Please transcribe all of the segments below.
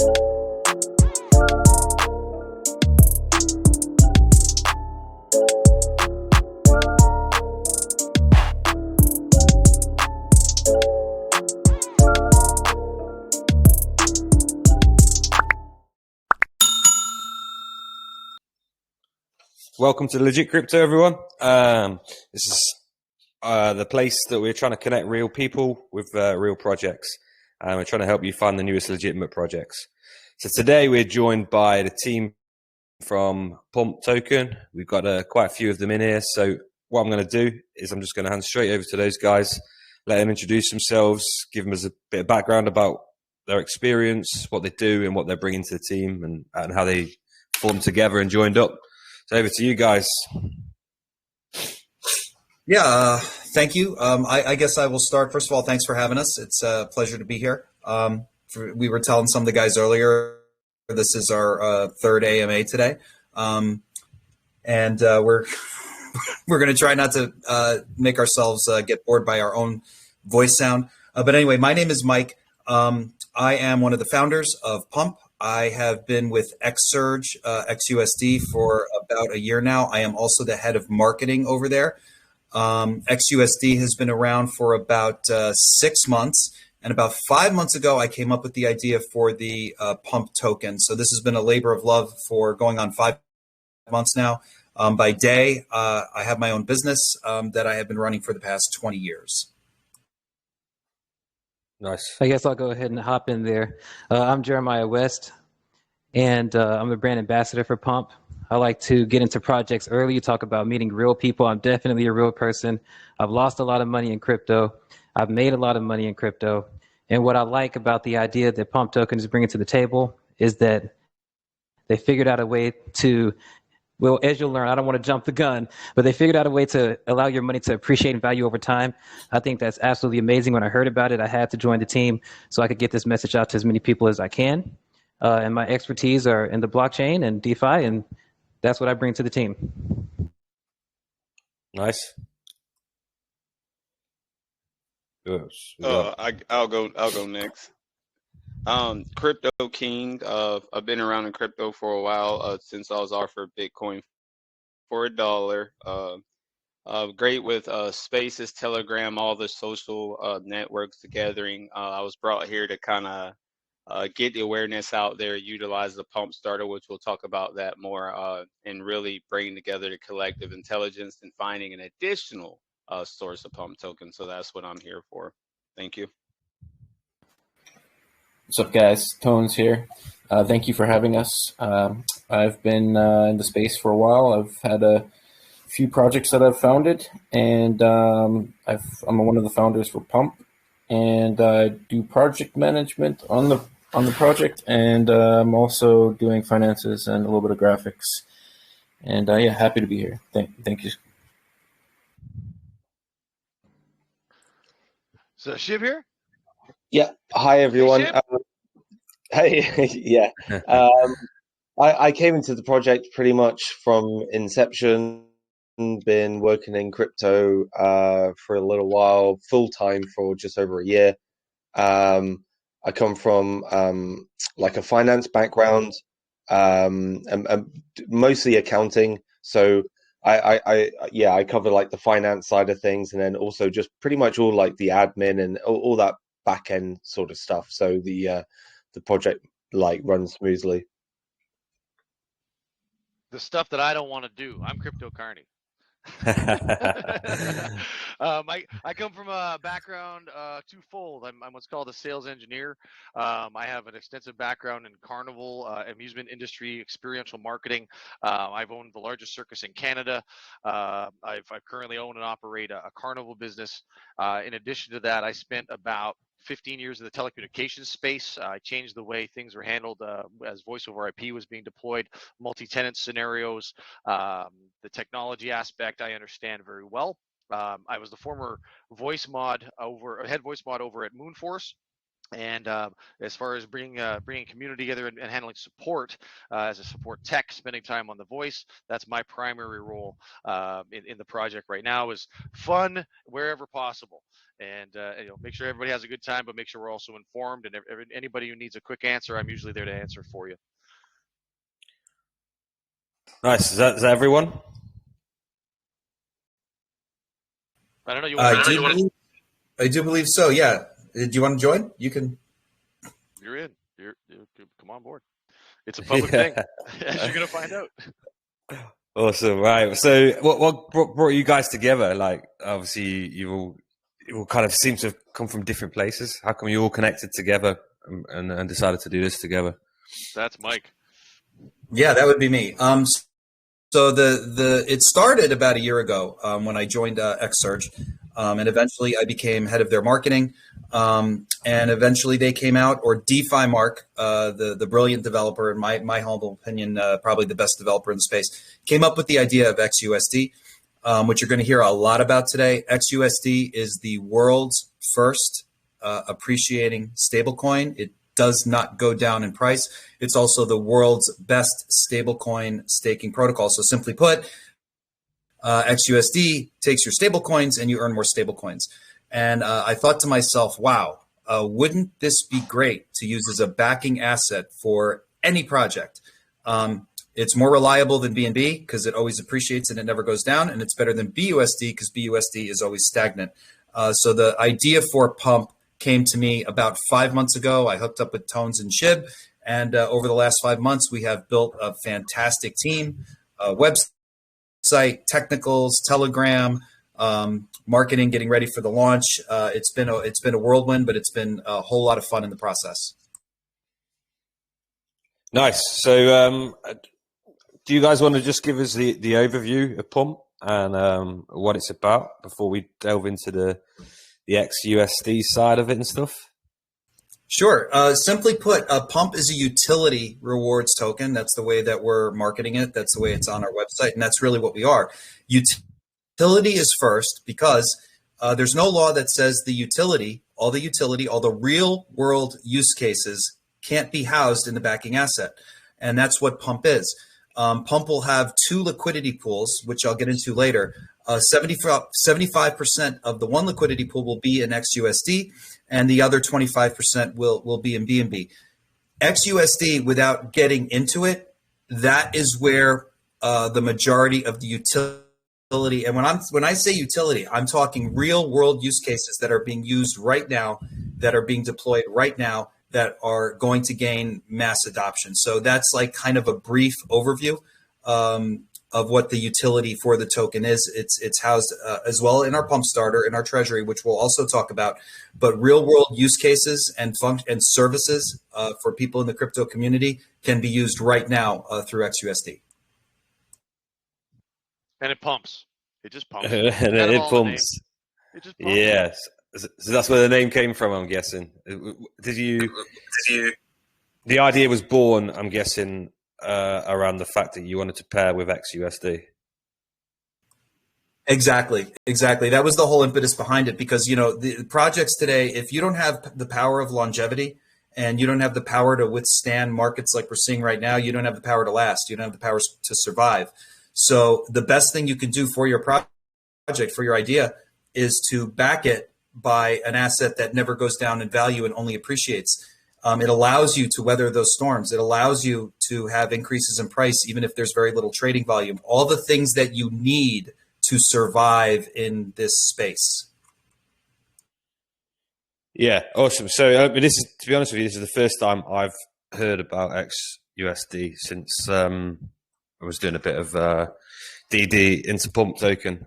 Welcome to Legit Crypto, everyone. This is the place that we're trying to connect real people with real projects. We're trying to help you find the newest legitimate projects. So today we're joined by the team from Pump Token. We've got quite a few of them in here. So what I'm going to do is I'm just going to hand straight over to those guys, let them introduce themselves, give them a bit of background about their experience, what they do and what they're bringing to the team and how they formed together and joined up. So over to you guys. Yeah, thank you. I guess I will start. First of all, thanks for having us. It's a pleasure to be here. We were telling some of the guys earlier, this is our third AMA today. And we're going to try not to make ourselves get bored by our own voice sound. But anyway, my name is Mike. I am one of the founders of Pump. I have been with XSurge, XUSD for about a year now. I am also the head of marketing over there. XUSD has been around for about 6 months. And about 5 months ago, I came up with the idea for the Pump token. So this has been a labor of love for going on 5 months now. By day, I have my own business that I have been running for the past 20 years. Nice. I guess I'll go ahead and hop in there. I'm Jeremiah West, and I'm the brand ambassador for Pump. I like to get into projects early. You talk about meeting real people. I'm definitely a real person. I've lost a lot of money in crypto. I've made a lot of money in crypto. And what I like about the idea that Pump Token is bringing to the table is that they figured out a way to, well, as you'll learn, I don't want to jump the gun, but they figured out a way to allow your money to appreciate in value over time. I think that's absolutely amazing. When I heard about it, I had to join the team so I could get this message out to as many people as I can. And my expertise are in the blockchain and DeFi, and that's what I bring to the team. Nice. I'll go next. Crypto King. I've been around in crypto for a while since I was offered Bitcoin for $1. Great with Spaces, Telegram, all the social networks, the gathering. I was brought here to kind of get the awareness out there, utilize the Pump Starter, which we'll talk about that more, and really bringing together the collective intelligence and finding an additional source of Pump token. So that's what I'm here for. Thank you. What's up, guys? Tones here. Thank you for having us. I've been in the space for a while. I've had a few projects that I've founded, and I'm one of the founders for Pump, and I do project management on the project, and I'm also doing finances and a little bit of graphics. And yeah, happy to be here. Thank you. So Shiv here? Yeah. Hi, everyone. Hey, yeah. I came into the project pretty much from inception, been working in crypto for a little while, full-time for just over a year. I come from like a finance background, and mostly accounting. So I cover like the finance side of things, and then also just pretty much all like the admin and all that back end sort of stuff. So the project like runs smoothly. The stuff that I don't want to do. I'm Crypto Carney. I come from a background twofold. I'm what's called a sales engineer. I have an extensive background in carnival, amusement industry, experiential marketing. I've owned the largest circus in Canada. I currently own and operate a carnival business. In addition to that, I spent about 15 years in the telecommunications space. I changed the way things were handled as voice over IP was being deployed, multi-tenant scenarios, the technology aspect I understand very well. I was the former head voice mod over at Moonforce. And as far as bringing community together and handling support as a support tech, spending time on the voice, that's my primary role in the project right now. Is fun wherever possible, and make sure everybody has a good time, but make sure we're also informed. And anybody who needs a quick answer, I'm usually there to answer for you. Nice. Is that everyone? I don't know. I do believe so. Yeah. Do you want to join? You can. You're in. You're come on board. It's a public thing, as you're gonna find out. Awesome. Right. So, what brought you guys together? Like, obviously, you all kind of seem to have come from different places. How come you all connected together and decided to do this together? That's Mike. Yeah, that would be me. So it started about a year ago when I joined Xsurge, and eventually I became head of their marketing. And eventually they came out, or DeFi Mark, the brilliant developer, in my humble opinion, probably the best developer in the space, came up with the idea of XUSD, which you're going to hear a lot about today. XUSD is the world's first appreciating stablecoin. It does not go down in price. It's also the world's best stablecoin staking protocol. So simply put, XUSD takes your stablecoins and you earn more stablecoins. And I thought to myself, wow, wouldn't this be great to use as a backing asset for any project? It's more reliable than BNB because it always appreciates and it never goes down. And it's better than BUSD because BUSD is always stagnant. So the idea for Pump came to me about 5 months ago. I hooked up with Tones and Shib. And over the last 5 months, we have built a fantastic team, website, technicals, Telegram, marketing, getting ready for the launch. It's been a whirlwind, but it's been a whole lot of fun in the process. Nice. So, do you guys want to just give us the overview of Pump and what it's about before we delve into the XUSD side of it and stuff? Sure. Simply put, Pump is a utility rewards token. That's the way that we're marketing it. That's the way it's on our website. And that's really what we are. Utility is first because there's no law that says all the real world use cases can't be housed in the backing asset. And that's what Pump is. Pump will have 2 liquidity pools, which I'll get into later. 75% of the one liquidity pool will be in XUSD, and the other 25% will be in BNB. XUSD, without getting into it, that is where the majority of the utility, and when I say utility, I'm talking real world use cases that are being used right now, that are being deployed right now, that are going to gain mass adoption. So that's like kind of a brief overview of what the utility for the token is. It's housed as well in our Pump Starter, in our treasury, which we'll also talk about. But real world use cases and services for people in the crypto community can be used right now through XUSD. And it pumps. It just pumps. It pumps. It just pumps. Yes. So that's where the name came from, I'm guessing. Did you? The idea was born, I'm guessing, around the fact that you wanted to pair with XUSD. Exactly. That was the whole impetus behind it, because the projects today, if you don't have the power of longevity and you don't have the power to withstand markets like we're seeing right now, you don't have the power to last. You don't have the power to survive. So the best thing you can do for your project, for your idea, is to back it by an asset that never goes down in value and only appreciates. It allows you to weather those storms. It allows you to have increases in price, even if there's very little trading volume. All the things that you need to survive in this space. Yeah, awesome. So this is, to be honest with you, this is the first time I've heard about XUSD since I was doing a bit of DD into Pump token.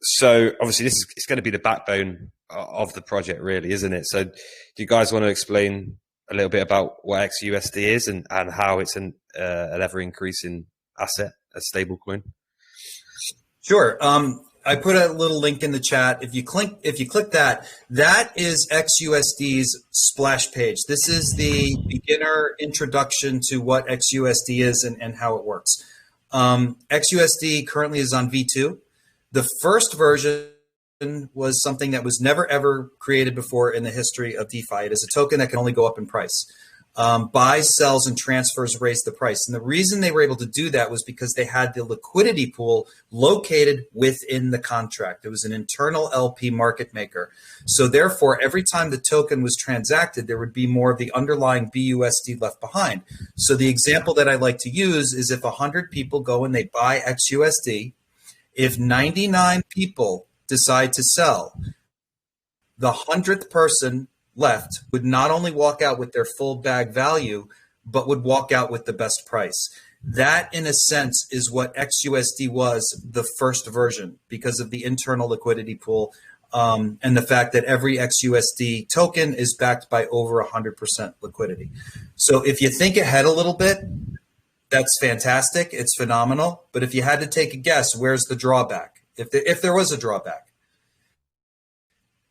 So obviously it's going to be the backbone of the project, really, isn't it? So do you guys want to explain a little bit about what XUSD is and how it's an ever increasing asset, a stable coin? Sure. I put a little link in the chat. If you click that, that is XUSD's splash page. This is the beginner introduction to what XUSD is and how it works. XUSD currently is on V2. The first version was something that was never ever created before in the history of DeFi. It is a token that can only go up in price. Buys, sells, and transfers raise the price. And the reason they were able to do that was because they had the liquidity pool located within the contract. It was an internal LP market maker. So therefore, every time the token was transacted, there would be more of the underlying BUSD left behind. So the example that I like to use is if 100 people go and they buy XUSD, if 99 people decide to sell, the 100th person left would not only walk out with their full bag value, but would walk out with the best price. That, in a sense, is what XUSD was, the first version, because of the internal liquidity pool and the fact that every XUSD token is backed by over 100% liquidity. So if you think ahead a little bit, that's fantastic. It's phenomenal. But if you had to take a guess, where's the drawback? If there was a drawback.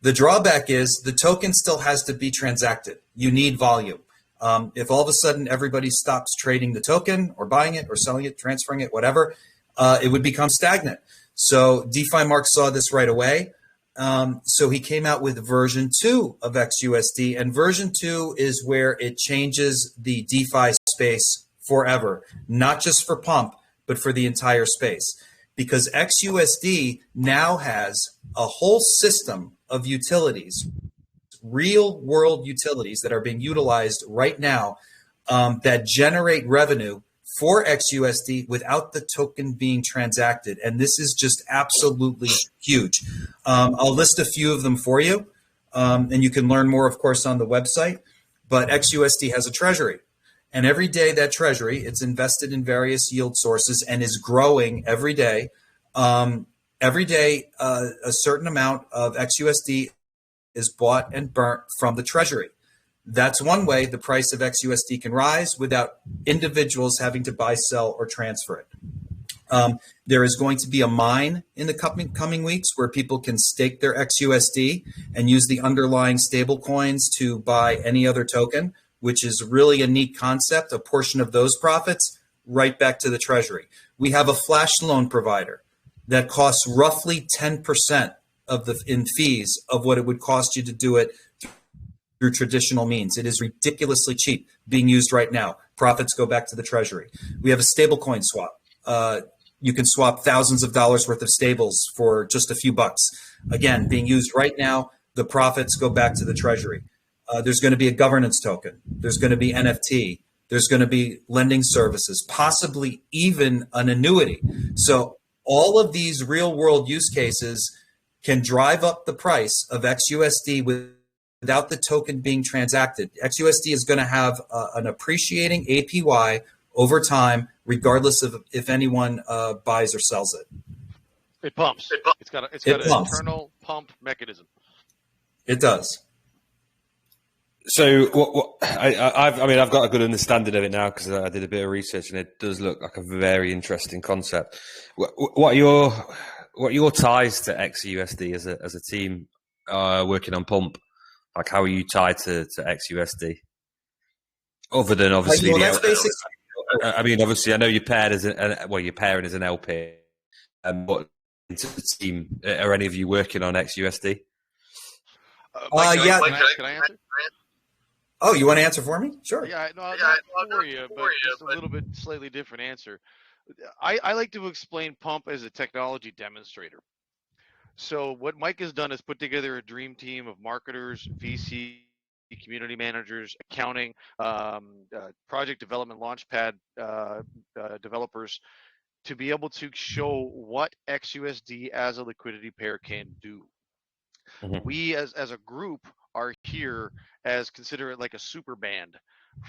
The drawback is the token still has to be transacted. You need volume. If all of a sudden everybody stops trading the token or buying it or selling it, transferring it, whatever, it would become stagnant. So DeFi Mark saw this right away. So he came out with version 2 of XUSD, and version 2 is where it changes the DeFi space forever, not just for Pump, but for the entire space. Because XUSD now has a whole system of utilities, real world utilities that are being utilized right now that generate revenue for XUSD without the token being transacted. And this is just absolutely huge. I'll list a few of them for you, and you can learn more, of course, on the website. But XUSD has a treasury. And every day that treasury, it's invested in various yield sources and is growing every day. Every day, a certain amount of XUSD is bought and burnt from the treasury. That's one way the price of XUSD can rise without individuals having to buy, sell, or transfer it. There is going to be a mine in the coming weeks where people can stake their XUSD and use the underlying stable coins to buy any other token, which is really a neat concept. A portion of those profits right back to the treasury. We have a flash loan provider that costs roughly 10% in fees of what it would cost you to do it through traditional means. It is ridiculously cheap being used right now. Profits go back to the treasury. We have a stablecoin swap. You can swap thousands of dollars worth of stables for just a few bucks. Again, being used right now, the profits go back to the treasury. There's going to be a governance token. There's going to be NFT. There's going to be lending services, possibly even an annuity. So all of these real world use cases can drive up the price of XUSD without the token being transacted. XUSD is going to have an appreciating APY over time, regardless of if anyone buys or sells it. It pumps. It's got an internal pump mechanism. It does. So I've got a good understanding of it now because I did a bit of research, and it does look like a very interesting concept. What are your ties to XUSD as a team working on Pump? Like, how are you tied to XUSD? Other than obviously, obviously, I know you're paired you're pairing as an LP. But into the team, are any of you working on XUSD? Mike, can I answer? Oh, you want to answer for me? Sure. Yeah, no, not for you, but just a little bit slightly different answer. I like to explain Pump as a technology demonstrator. So what Mike has done is put together a dream team of marketers, VC, community managers, accounting, project development, launchpad developers, to be able to show what XUSD as a liquidity pair can do. Mm-hmm. We as a group are here as consider it like a super band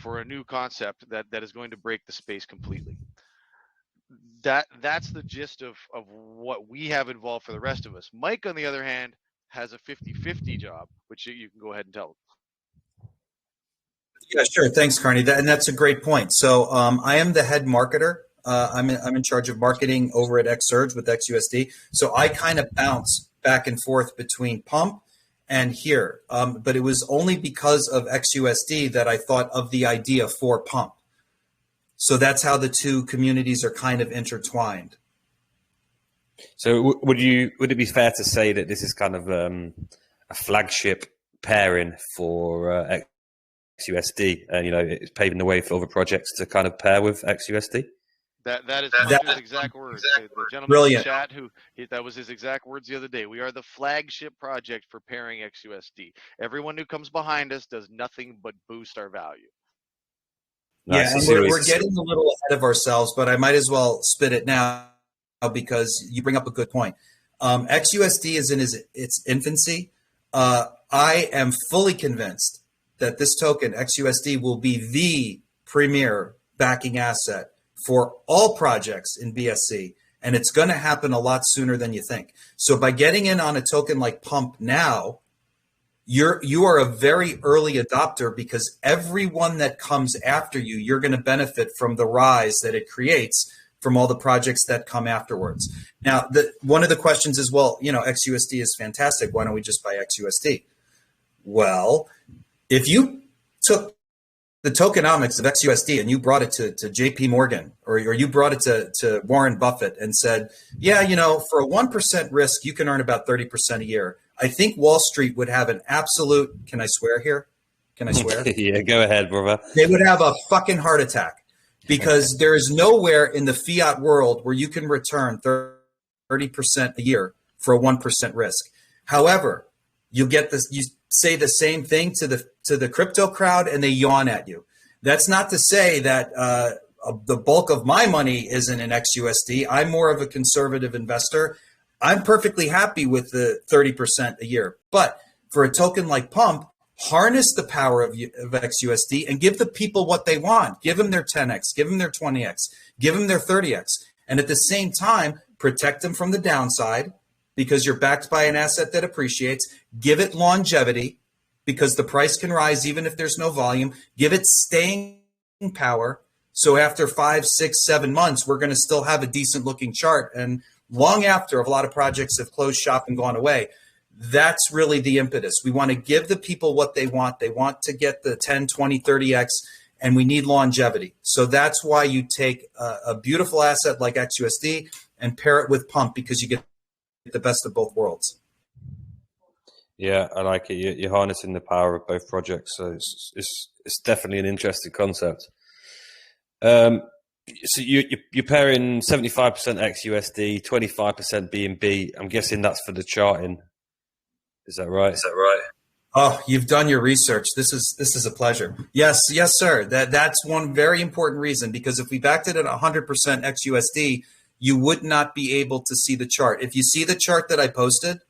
for a new concept that is going to break the space completely. That's the gist of what we have involved for the rest of us. Mike, on the other hand, has a 50-50 job, which you can go ahead and tell. Yeah, sure. Thanks, Carney. And that's a great point. So I am the head marketer. I'm in charge of marketing over at XSurge with XUSD. So I kind of bounce back and forth between Pump and here. But it was only because of XUSD that I thought of the idea for Pump. So that's how the two communities are kind of intertwined. So would it be fair to say that this is kind of a flagship pairing for XUSD, and it's paving the way for other projects to kind of pair with XUSD? That is Punch's exact words. The gentleman Brilliant. in chat that was his exact words the other day. We are the flagship project for pairing XUSD. Everyone who comes behind us does nothing but boost our value. Nice. Yeah, and we're getting a little ahead of ourselves, but I might as well spit it now because you bring up a good point. XUSD is in its infancy. I am fully convinced that this token, XUSD, will be the premier backing asset for all projects in BSC, and it's going to happen a lot sooner than you think. So by getting in on a token like Pump now, you are a very early adopter, because everyone that comes after you, you're going to benefit from the rise that it creates from all the projects that come afterwards. Now, one of the questions is, well, XUSD is fantastic. Why don't we just buy XUSD? Well, if you took the tokenomics of XUSD and you brought it to JP Morgan, or you brought it to Warren Buffett and said, yeah, for a 1% risk, you can earn about 30% a year, I think Wall Street would have an absolute, can I swear here? Can I swear? Yeah, go ahead, brother. They would have a fucking heart attack, because there is nowhere in the fiat world where you can return 30% a year for a 1% risk. However, you say the same thing to the crypto crowd and they yawn at you. That's not to say that the bulk of my money isn't in XUSD. I'm more of a conservative investor. I'm perfectly happy with the 30% a year. But for a token like Pump, harness the power of XUSD and give the people what they want. Give them their 10x, give them their 20x, give them their 30x. And at the same time, protect them from the downside, because you're backed by an asset that appreciates. Give it longevity, because the price can rise even if there's no volume. Give it staying power, so after 5, 6, 7 months, we're going to still have a decent looking chart. And long after a lot of projects have closed shop and gone away, that's really the impetus. We want to give the people what they want. They want to get the 10, 20, 30x, and we need longevity. So that's why you take a beautiful asset like XUSD and pair it with Pump, because you get the best of both worlds. Yeah, I like it. You're harnessing the power of both projects, so it's definitely an interesting concept. So you're pairing 75% XUSD, 25% BNB. I'm guessing that's for the charting. Is that right? Oh, you've done your research. This is a pleasure. Yes, sir. That's one very important reason, because if we backed it at 100% XUSD, you would not be able to see the chart. If you see the chart that I posted,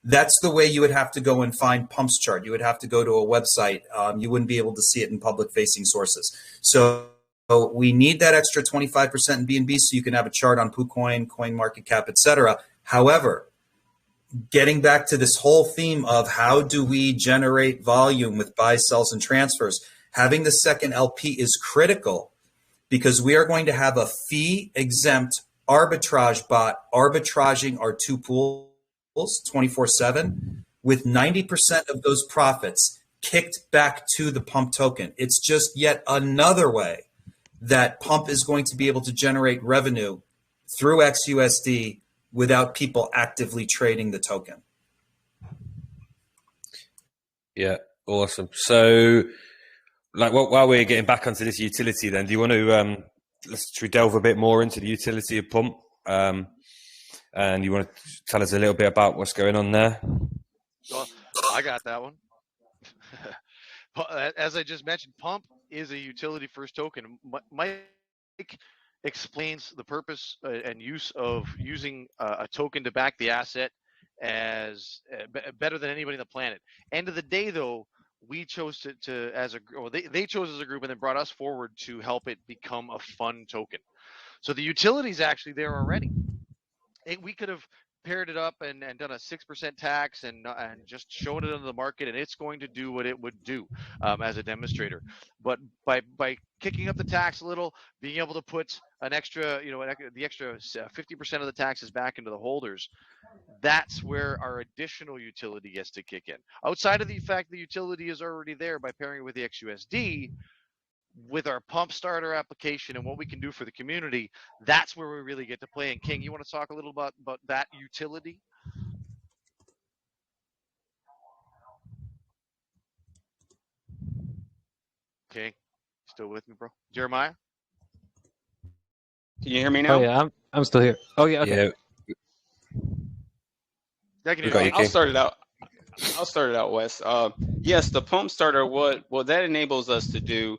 that's the way you would have to go and find Pump's chart. You would have to go to a website. You wouldn't be able to see it in public-facing sources. So we need that extra 25% in BNB so you can have a chart on PooCoin, CoinMarketCap, etc. However, getting back to this whole theme of how do we generate volume with buys, sells, and transfers, having the second LP is critical, because we are going to have a fee-exempt arbitrage bot arbitraging our two pools 24/7, with 90% of those profits kicked back to the Pump token. It's just yet another way that Pump is going to be able to generate revenue through XUSD without people actively trading the token. Yeah, awesome. So, while we're getting back onto this utility, then, do you want to should we delve a bit more into the utility of Pump? And you want to tell us a little bit about what's going on there? Well, I got that one. As I just mentioned, Pump is a utility-first token. Mike explains the purpose and use of using a token to back the asset as better than anybody on the planet. End of the day, though, we chose to as a or they chose as a group and then brought us forward to help it become a fun token. So the utility is actually there already. We could have paired it up and done a 6% tax and just shown it on the market, and it's going to do what it would do as a demonstrator. But by kicking up the tax a little, being able to put an extra, the extra 50% of the taxes back into the holders, that's where our additional utility gets to kick in. Outside of the fact the utility is already there by pairing it with the XUSD, with our pump starter application and what we can do for the community, that's where we really get to play. And King, you want to talk a little about that utility? Okay, still with me, bro? Jeremiah? Can you hear me Oh now? yeah, I'm still here. Oh yeah, okay. Yeah, I can we hear got you. you, I'll King. start it out. I'll start it out, Wes. Yes, the pump starter. What that enables us to do,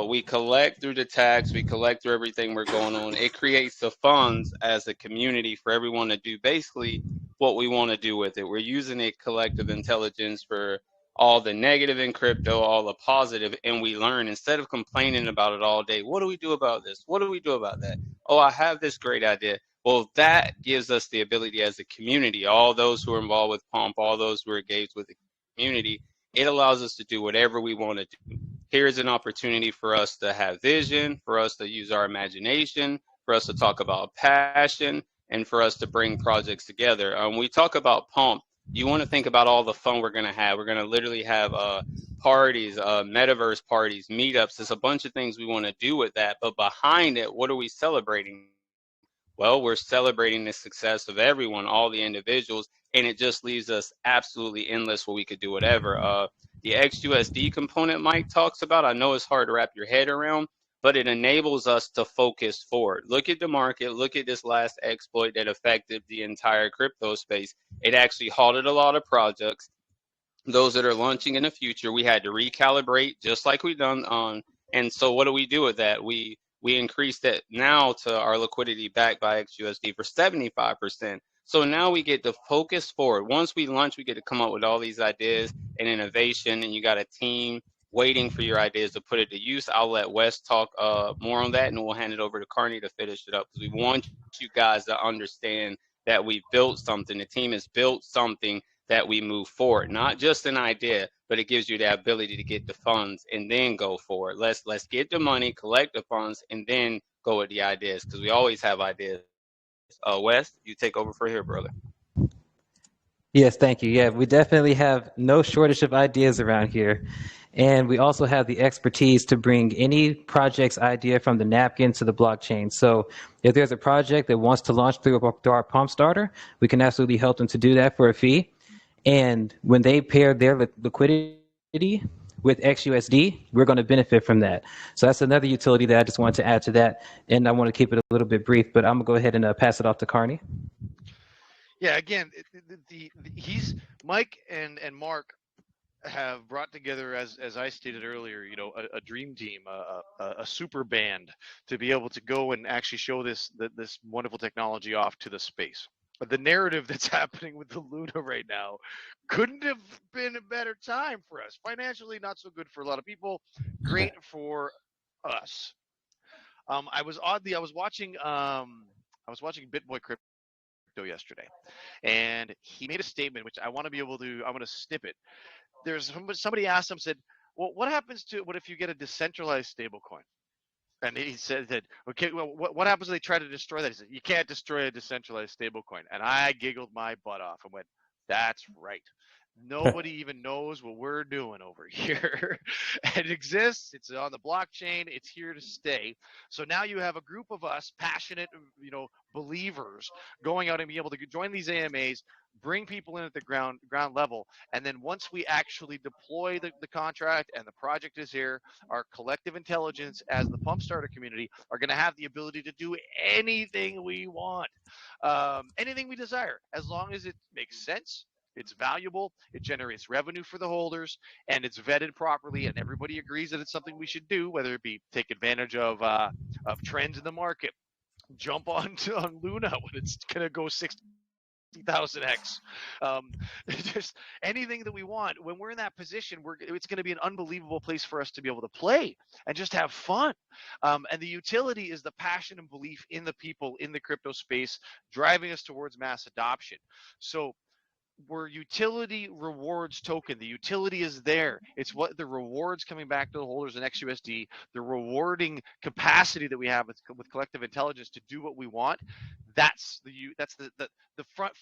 we collect through the tax, we collect through everything we're going on. It creates the funds as a community for everyone to do basically what we want to do with it. We're using a collective intelligence for all the negative in crypto, all the positive, and we learn instead of complaining about it all day. What do we do about this? What do we do about that? Oh, I have this great idea. Well, that gives us the ability as a community, all those who are involved with Pump, all those who are engaged with the community, it allows us to do whatever we want to do. Here's an opportunity for us to have vision, for us to use our imagination, for us to talk about passion, and for us to bring projects together. We talk about Pump. You want to think about all the fun we're going to have. We're going to literally have parties, metaverse parties, meetups. There's a bunch of things we want to do with that. But behind it, what are we celebrating? Well, we're celebrating the success of everyone, all the individuals, and it just leaves us absolutely endless where we could do whatever. The XUSD component Mike talks about, I know it's hard to wrap your head around, but it enables us to focus forward. Look at the market. Look at this last exploit that affected the entire crypto space. It actually halted a lot of projects. Those that are launching in the future, we had to recalibrate just like we've done on. And so what do we do with that? We increased it now to our liquidity backed by XUSD for 75%. So now we get to focus forward. Once we launch, we get to come up with all these ideas and innovation, and you got a team waiting for your ideas to put it to use. I'll let Wes talk more on that, and we'll hand it over to Carney to finish it up, because we want you guys to understand that we've built something. The team has built something that we move forward, not just an idea, but it gives you the ability to get the funds and then go forward. Let's get the money, collect the funds, and then go with the ideas, because we always have ideas. Wes, you take over for here, brother. Yes, thank you. Yeah, we definitely have no shortage of ideas around here. And we also have the expertise to bring any project's idea from the napkin to the blockchain. So if there's a project that wants to launch through our pump starter, we can absolutely help them to do that for a fee. And when they pair their liquidity with XUSD, we're going to benefit from that. So that's another utility that I just wanted to add to that. And I want to keep it a little bit brief, but I'm going to go ahead and pass it off to Carney. Yeah, again, Mike and Mark have brought together, as I stated earlier, a dream team, a super band to be able to go and actually show this wonderful technology off to the space. But the narrative that's happening with the Luna right now couldn't have been a better time for us. Financially, not so good for a lot of people. Great for us. I was watching BitBoy Crypto yesterday, and he made a statement which I'm going to snip it. There's somebody asked him, said, well, what if you get a decentralized stablecoin? And he said that, okay, well, what happens if they try to destroy that? He said, you can't destroy a decentralized stablecoin. And I giggled my butt off and went, that's right. Nobody even knows what we're doing over here. It exists. It's on the blockchain. It's here to stay. So now you have a group of us, passionate, believers, going out and be able to join these AMAs, bring people in at the ground level, and then once we actually deploy the contract and the project is here, our collective intelligence as the pump starter community are going to have the ability to do anything we want, anything we desire, as long as it makes sense. It's valuable, it generates revenue for the holders, and it's vetted properly, and everybody agrees that it's something we should do, whether it be take advantage of trends in the market, jump on Luna when it's going to go 60,000x, just anything that we want. When we're in that position, it's going to be an unbelievable place for us to be able to play and just have fun. And the utility is the passion and belief in the people in the crypto space, driving us towards mass adoption. So we're utility rewards token. The utility is there. It's what the rewards coming back to the holders in XUSD, the rewarding capacity that we have with collective intelligence to do what we want. That's the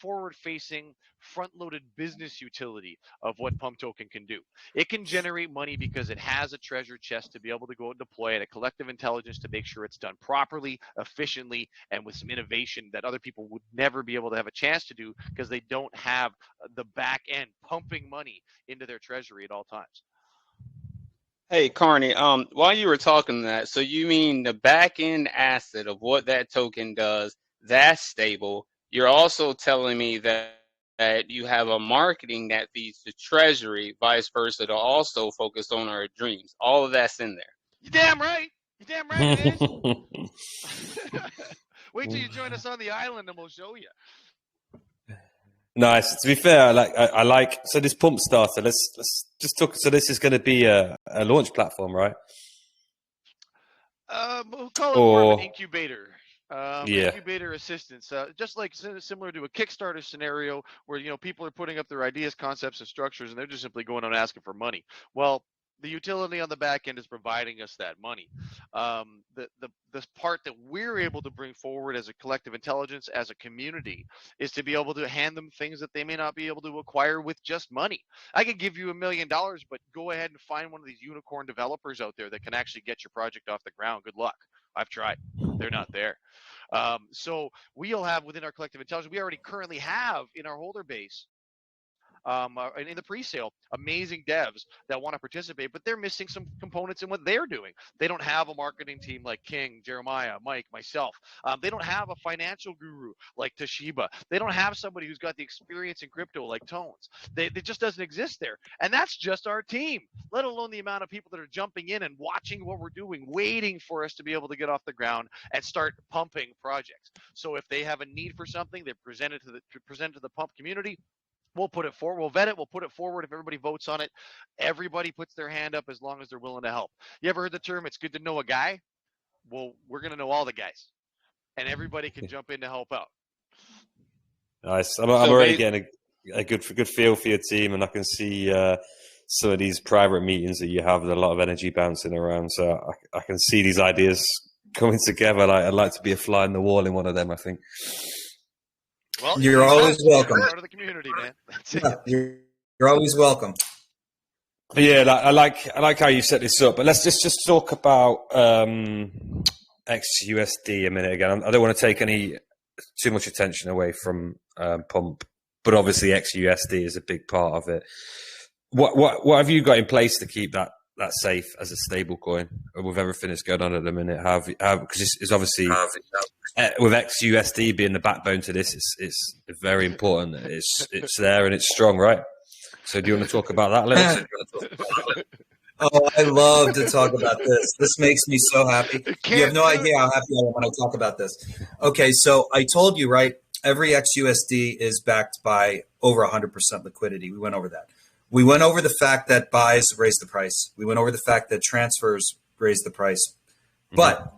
forward-facing, front-loaded business utility of what Pump Token can do. It can generate money because it has a treasure chest to be able to go and deploy it, a collective intelligence to make sure it's done properly, efficiently, and with some innovation that other people would never be able to have a chance to do because they don't have the back end pumping money into their treasury at all times. Hey, Carney, while you were talking that, so you mean the back end asset of what that token does, that's stable. You're also telling me that you have a marketing that feeds the treasury, vice versa, to also focus on our dreams. All of that's in there. You damn right. You damn right it is. Wait till you join us on the island and we'll show you. Nice. To be fair, I like so this pump starter. Let's just talk. So this is going to be a launch platform, right? We'll call it more of an incubator. Incubator assistance, just like similar to a Kickstarter scenario where people are putting up their ideas, concepts, and structures, and they're just simply going out asking for money. Well, the utility on the back end is providing us that money. This part that we're able to bring forward as a collective intelligence, as a community, is to be able to hand them things that they may not be able to acquire with just money. I could give you $1 million, but go ahead and find one of these unicorn developers out there that can actually get your project off the ground. Good luck. I've tried. They're not there. So we'll have within our collective intelligence, we already currently have in our holder base, in the pre-sale, amazing devs that want to participate, but they're missing some components in what they're doing. They don't have a marketing team like King, Jeremiah, Mike, myself. They don't have a financial guru like Toshiba. They don't have somebody who's got the experience in crypto like Tones. It just doesn't exist there. And that's just our team, let alone the amount of people that are jumping in and watching what we're doing, waiting for us to be able to get off the ground and start pumping projects. So if they have a need for something, they present it to the pump community. We'll put it forward. We'll vet it. We'll put it forward. If everybody votes on it, everybody puts their hand up as long as they're willing to help. You ever heard the term, it's good to know a guy? Well, we're going to know all the guys, and everybody can jump in to help out. Nice. I'm already getting a good feel for your team, and I can see some of these private meetings that you have with a lot of energy bouncing around. So I can see these ideas coming together. I'd like to be a fly on the wall in one of them, I think. Well, you're always welcome. Part of the community, man. That's it. You're always welcome. Yeah, I like how you set this up. But let's just talk about XUSD a minute again. I don't want to take too much attention away from Pump, but obviously XUSD is a big part of it. What have you got in place to keep that safe as a stable coin with everything that's going on at the minute? Because it's obviously with XUSD being the backbone to this, it's very important. It's there and it's strong, right? So do you want to talk about that a little bit? Oh, I love to talk about this. This makes me so happy. You have no idea how happy I am when I talk about this. Okay, so I told you, right, every XUSD is backed by over 100% liquidity. We went over that. We went over the fact that buys raise the price. We went over the fact that transfers raise the price. Mm-hmm. But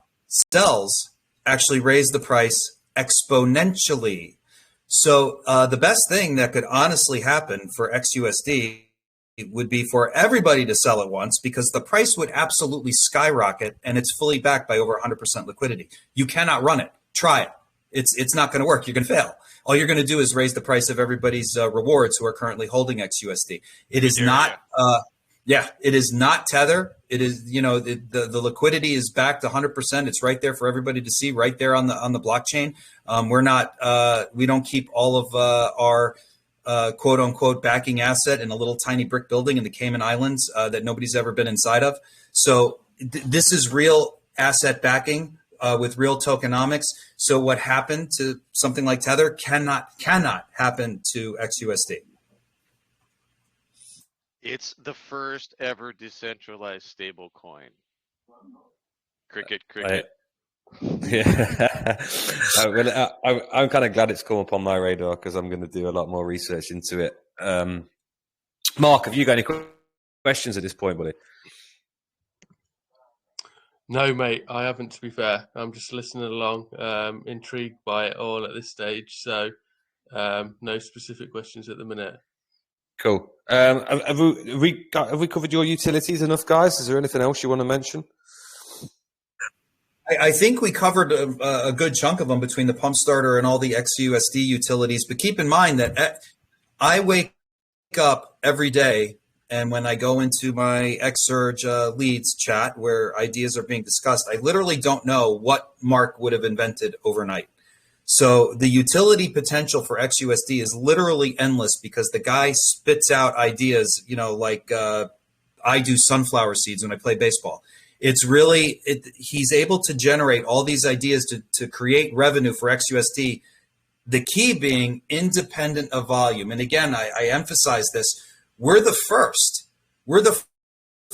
sells actually raise the price exponentially. So the best thing that could honestly happen for XUSD would be for everybody to sell at once, because the price would absolutely skyrocket, and it's fully backed by over 100% liquidity. You cannot run it. Try it. It's not going to work. You're going to fail. All you're going to do is raise the price of everybody's rewards who are currently holding XUSD. It is not. It is not Tether. It is, the liquidity is backed 100%. It's right there for everybody to see, right there on the blockchain. We don't keep all of our quote unquote backing asset in a little tiny brick building in the Cayman Islands that nobody's ever been inside of. So this is real asset backing with real tokenomics. So what happened to something like Tether cannot happen to XUSD. It's the first ever decentralized stable coin. Cricket. Yeah, I'm kind of glad it's come up on my radar because I'm going to do a lot more research into it. Mark, have you got any questions at this point, buddy? No, mate, I haven't, to be fair. I'm just listening along, intrigued by it all at this stage. So no specific questions at the minute. Cool. Have we covered your utilities enough, guys? Is there anything else you want to mention? I think we covered a good chunk of them between the pump starter and all the XUSD utilities. But keep in mind that I wake up every day, and when I go into my Xsurge leads chat where ideas are being discussed, I literally don't know what Mark would have invented overnight. So the utility potential for XUSD is literally endless because the guy spits out ideas, like I do sunflower seeds when I play baseball. It's really, he's able to generate all these ideas to create revenue for XUSD. The key being independent of volume. And again, I emphasize this. We're the first. We're the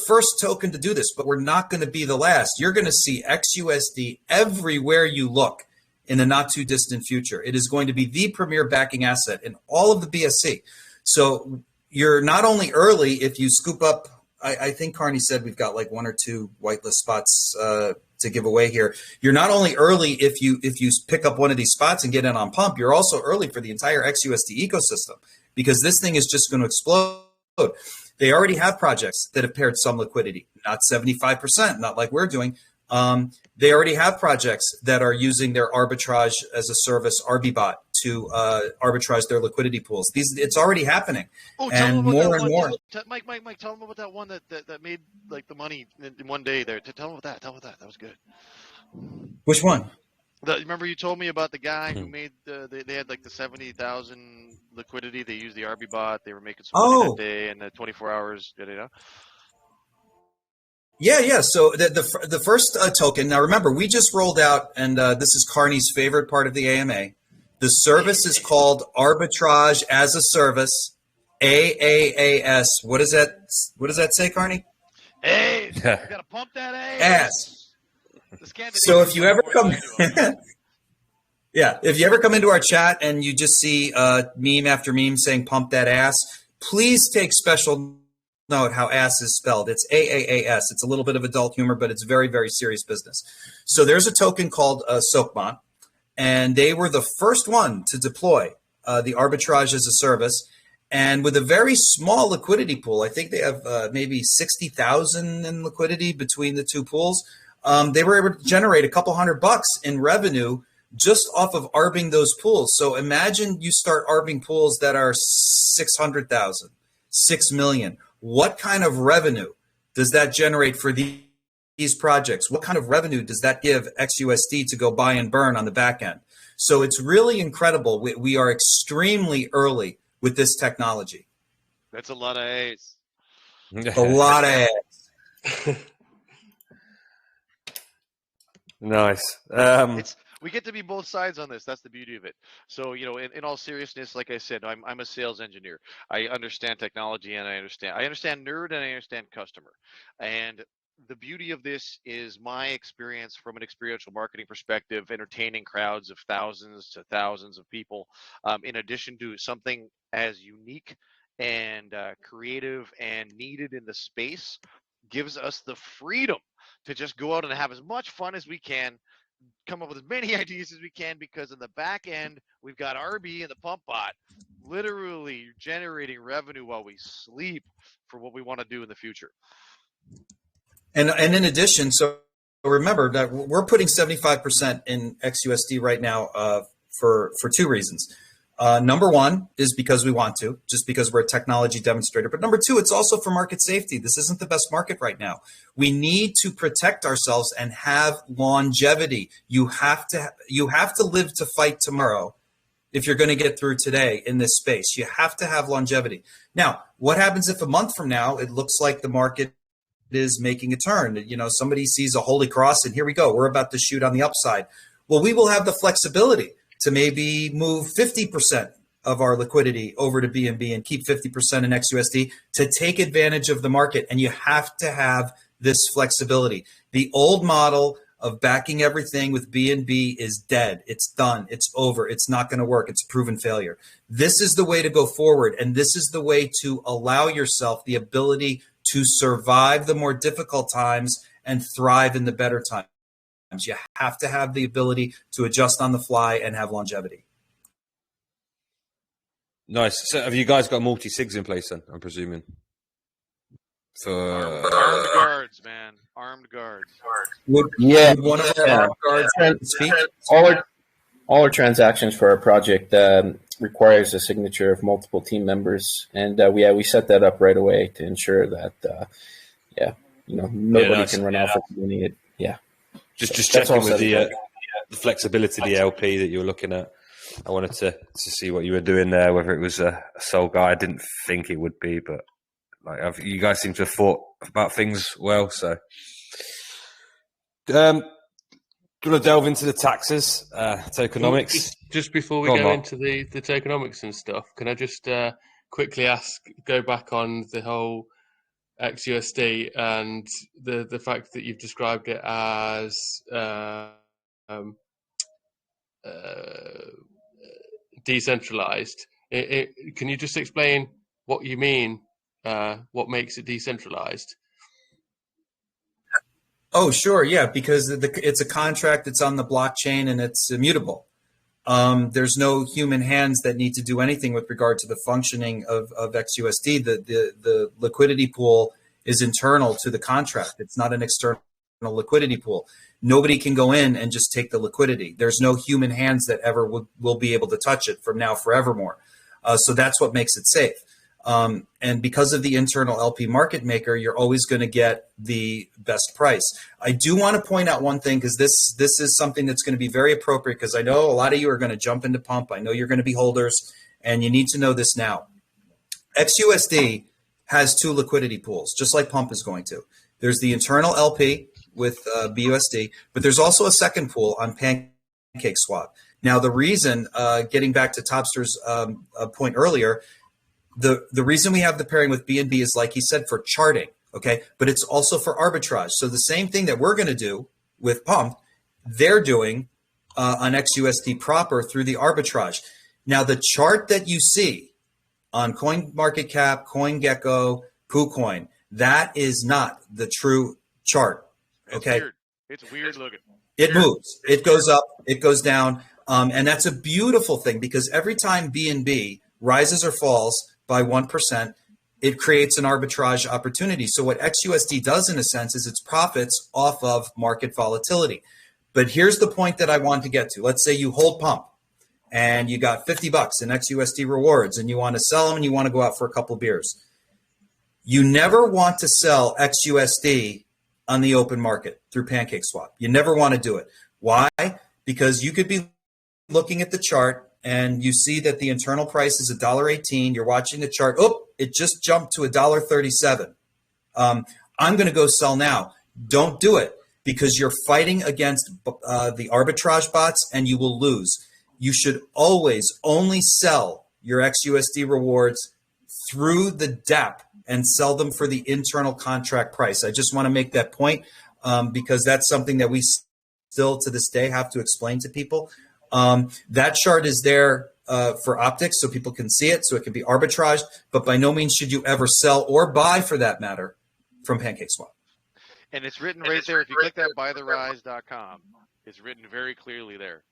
first token to do this, but we're not going to be the last. You're going to see XUSD everywhere you look in the not too distant future. It is going to be the premier backing asset in all of the BSC. So you're not only early if you scoop up, I think Carney said we've got like 1 or 2 whitelist spots to give away here. You're not only early if you pick up one of these spots and get in on pump, you're also early for the entire XUSD ecosystem because this thing is just going to explode. They already have projects that have paired some liquidity, not 75%, not like we're doing. They already have projects that are using their arbitrage as a service, RBBot, to arbitrage their liquidity pools. It's already happening. Oh, and more and more. Mike, tell them about that one that made like the money in one day there. Tell them about that. Tell them about that. That was good. Which one? Remember you told me about the guy who made they had like the 70,000 liquidity. They used the RBBot. They were making some money that day and the 24 hours. Yeah. So the first token. Now remember, we just rolled out, and this is Carney's favorite part of the AMA. The service is called Arbitrage as a Service, AAAS. What does that say, Carney? Hey, you gotta pump that ass. So if you ever come, if you ever come into our chat and you just see meme after meme saying "pump that ass," please take special note how ass is spelled. It's AAAS. It's a little bit of adult humor, but it's very, very serious business. So there's a token called Soakbot, and they were the first one to deploy the arbitrage as a service. And with a very small liquidity pool, I think they have maybe 60,000 in liquidity between the two pools. They were able to generate a couple $100 in revenue just off of arbing those pools. So imagine you start arbing pools that are 600,000, 6 million. What kind of revenue does that generate for these projects? What kind of revenue does that give XUSD to go buy and burn on the back end? So it's really incredible. We are extremely early with this technology. That's a lot of A's. A lot of A's. Nice. We get to be both sides on this. That's the beauty of it. So, in all seriousness, like I said, I'm a sales engineer. I understand technology and I understand nerd and I understand customer. And the beauty of this is my experience from an experiential marketing perspective, entertaining crowds of thousands to thousands of people, in addition to something as unique and creative and needed in the space, gives us the freedom to just go out and have as much fun as we can, come up with as many ideas as we can, because in the back end, we've got RB and the pump bot literally generating revenue while we sleep for what we want to do in the future. And in addition, so remember that we're putting 75% in XUSD right now for 2 reasons. Number one is because we want to, just because we're a technology demonstrator. But number 2, it's also for market safety. This isn't the best market right now. We need to protect ourselves and have longevity. You have to live to fight tomorrow if you're going to get through today in this space. You have to have longevity. Now, what happens if a month from now it looks like the market is making a turn? Somebody sees a holy cross and here we go. We're about to shoot on the upside. Well, we will have the flexibility to maybe move 50% of our liquidity over to BNB and keep 50% in XUSD to take advantage of the market. And you have to have this flexibility. The old model of backing everything with BNB is dead. It's done. It's over. It's not going to work. It's a proven failure. This is the way to go forward. And this is the way to allow yourself the ability to survive the more difficult times and thrive in the better times. You have to have the ability to adjust on the fly and have longevity. Nice. So have you guys got multi-sigs in place then, I'm presuming? Armed guards, man. Armed guards. Would one of our armed guards speak? All our transactions for our project requires a signature of multiple team members, and we set that up right away to ensure that nobody can run off with doing it. Yeah, just checking with the flexibility of the LP that you were looking at. I wanted to see what you were doing there, whether it was a sole guy. I didn't think it would be, but you guys seem to have thought about things well. So, do you want to delve into the taxes, tokenomics? Just before we go into the tokenomics and stuff, can I just quickly go back on the whole XUSD and the fact that you've described it as decentralized. Can you just explain what you mean? What makes it decentralized? Oh, sure. Yeah, because it's a contract. It's on the blockchain and it's immutable. There's no human hands that need to do anything with regard to the functioning of XUSD. The liquidity pool is internal to the contract. It's not an external liquidity pool. Nobody can go in and just take the liquidity. There's no human hands that ever will be able to touch it from now forevermore. So that's what makes it safe. And because of the internal LP market maker, you're always going to get the best price. I do want to point out one thing, because this is something that's going to be very appropriate, because I know a lot of you are going to jump into Pump. I know you're going to be holders, and you need to know this now. XUSD has two liquidity pools, just like Pump is going to. There's the internal LP with BUSD, but there's also a second pool on PancakeSwap. Now, the reason, getting back to Topster's point earlier, the reason we have the pairing with BNB is, like he said, for charting, okay? But it's also for arbitrage. So the same thing that we're going to do with Pump, they're doing on XUSD proper through the arbitrage. Now, the chart that you see on CoinMarketCap, CoinGecko, KuCoin, that is not the true chart, okay? It's weird looking. It moves. It goes up. It goes down. And that's a beautiful thing, because every time BNB rises or falls by 1%, it creates an arbitrage opportunity. So what XUSD does, in a sense, is its profits off of market volatility. But here's the point that I want to get to. Let's say you hold Pump and you got $50 in XUSD rewards, and you want to sell them and you want to go out for a couple beers. You never want to sell XUSD on the open market through PancakeSwap. You never want to do it. Why? Because you could be looking at the chart and you see that the internal price is $1.18. You're watching the chart. Oh, it just jumped to $1.37. I'm going to go sell now. Don't do it, because you're fighting against the arbitrage bots and you will lose. You should always only sell your XUSD rewards through the DApp and sell them for the internal contract price. I just want to make that point, because that's something that we still to this day have to explain to people. That chart is there for optics so people can see it, so it can be arbitraged, but by no means should you ever sell or buy, for that matter, from PancakeSwap. And it's written right there. If you click that buytherise.com, it's written very clearly there.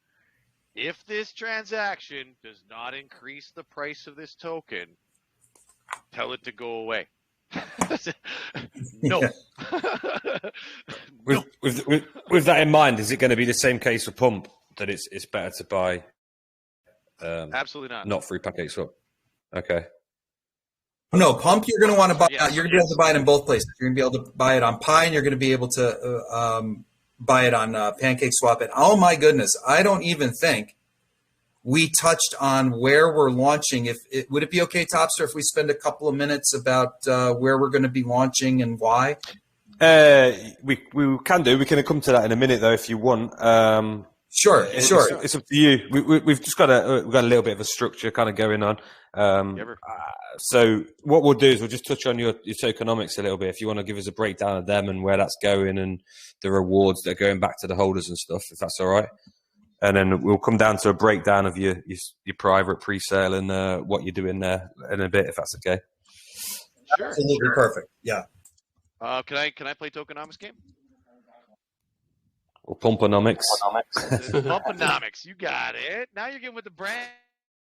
If this transaction does not increase the price of this token, tell it to go away. No. With that in mind, is it going to be the same case for Pump, that it's better to buy? Absolutely not through PancakeSwap. Okay. No, Pump, you're going to want to buy. You're going to be able to buy it in both places. You're going to be able to buy it on Pi, and you're going to be able to buy it on PancakeSwap. And oh my goodness, I don't even think we touched on where we're launching. Would it be okay, Topster, if we spend a couple of minutes about where we're going to be launching and why? We can do. We can come to that in a minute, though, if you want. Sure. It's up to you. We've just got a little bit of a structure kind of going on. So what we'll do is we'll just touch on your tokenomics a little bit. If you want to give us a breakdown of them and where that's going and the rewards that are going back to the holders and stuff, if that's all right. And then we'll come down to a breakdown of your private pre-sale and what you're doing there in a bit, if that's okay. Sure. Absolutely perfect. Yeah. Can I play tokenomics game? Or Pumponomics. Pumponomics, you got it. Now you're getting with the brand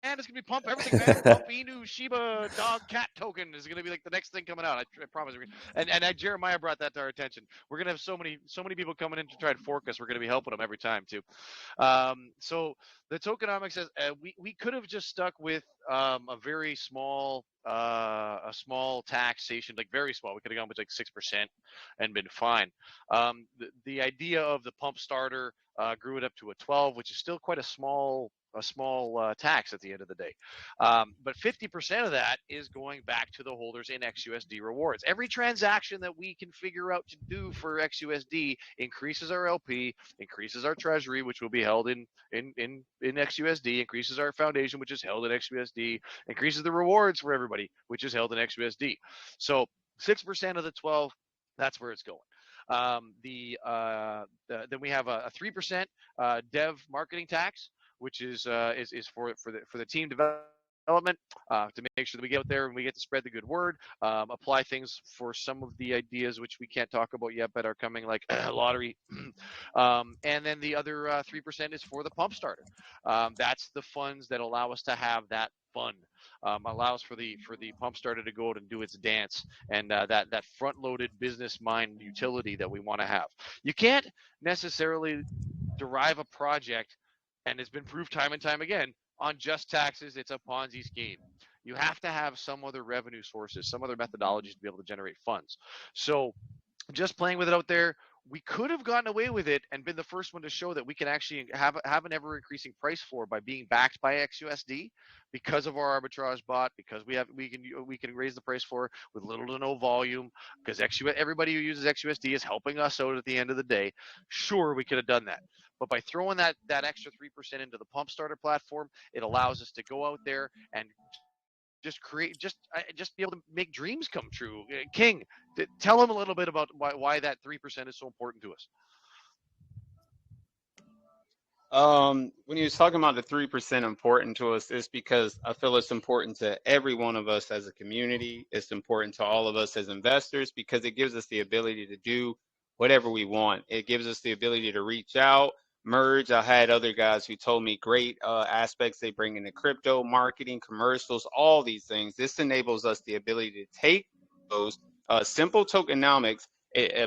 Man, it's gonna be pump everything, man. Pump Inu, Shiba, dog, cat token is gonna be like the next thing coming out. I promise. And Jeremiah brought that to our attention. We're gonna have so many people coming in to try and fork us. We're gonna be helping them every time too. So the tokenomics says we could have just stuck with a very small taxation, like very small. We could have gone with like 6% and been fine. The idea of the pump starter grew it up to a 12, which is still quite a small tax at the end of the day. But 50% of that is going back to the holders in XUSD rewards. Every transaction that we can figure out to do for XUSD increases our LP, increases our treasury, which will be held in XUSD, increases our foundation, which is held in XUSD, increases the rewards for everybody, which is held in XUSD. So 6% of the 12, that's where it's going. Then we have a 3% dev marketing tax, which is for the team development to make sure that we get out there and we get to spread the good word, apply things for some of the ideas which we can't talk about yet but are coming, like lottery. And then the other 3% is for the pump starter. That's the funds that allow us to have that fun. Allows for the pump starter to go out and do its dance, and that front-loaded business mind utility that we want to have. You can't necessarily derive a project, and it's been proved time and time again, on just taxes. It's a Ponzi scheme. You have to have some other revenue sources, some other methodologies to be able to generate funds. So just playing with it out there, we could have gotten away with it and been the first one to show that we can actually have an ever increasing price floor by being backed by XUSD because of our arbitrage bot, because we can raise the price floor with little to no volume, because everybody who uses XUSD is helping us out at the end of the day. Sure, we could have done that. But by throwing that extra 3% into the pump starter platform, it allows us to go out there and just be able to make dreams come true. King, tell them a little bit about why that 3% is so important to us. When you was talking about the 3% important to us, it's because I feel it's important to every one of us as a community. It's important to all of us as investors because it gives us the ability to do whatever we want. It gives us the ability to reach out, merge. I had other guys who told me great aspects they bring into crypto, marketing, commercials, all these things. This enables us the ability to take those simple tokenomics,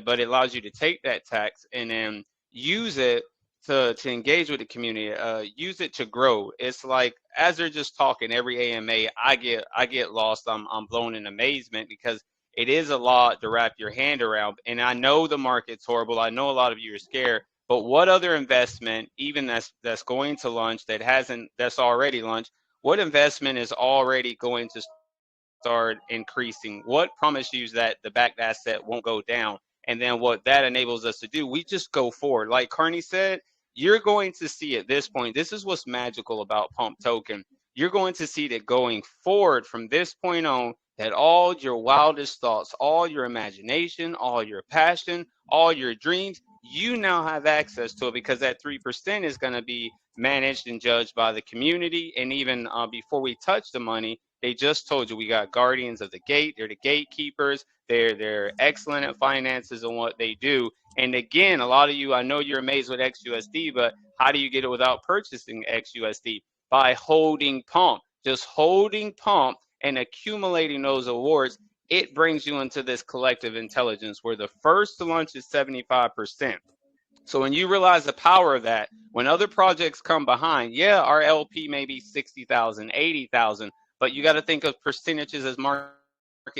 but it allows you to take that tax and then use it to engage with the community, use it to grow. It's like, as they're just talking every AMA, I get lost. I'm blown in amazement because it is a lot to wrap your hand around. And I know the market's horrible. I know a lot of you are scared. But what other investment, even that's going to launch, that's already launched, what investment is already going to start increasing? What promises you that the backed asset won't go down? And then what that enables us to do, we just go forward. Like Carney said, you're going to see at this point, this is what's magical about Pump Token. You're going to see that going forward from this point on, that all your wildest thoughts, all your imagination, all your passion, all your dreams, you now have access to it because that 3% is going to be managed and judged by the community. And even before we touch the money, they just told you we got guardians of the gate. They're the gatekeepers. They're excellent at finances and what they do. And again, a lot of you, I know you're amazed with XUSD, but how do you get it without purchasing XUSD? By holding Pump. Just holding Pump and accumulating those awards, it brings you into this collective intelligence where the first to launch is 75%. So when you realize the power of that, when other projects come behind, yeah, our LP may be 60,000, 80,000, but you got to think of percentages as market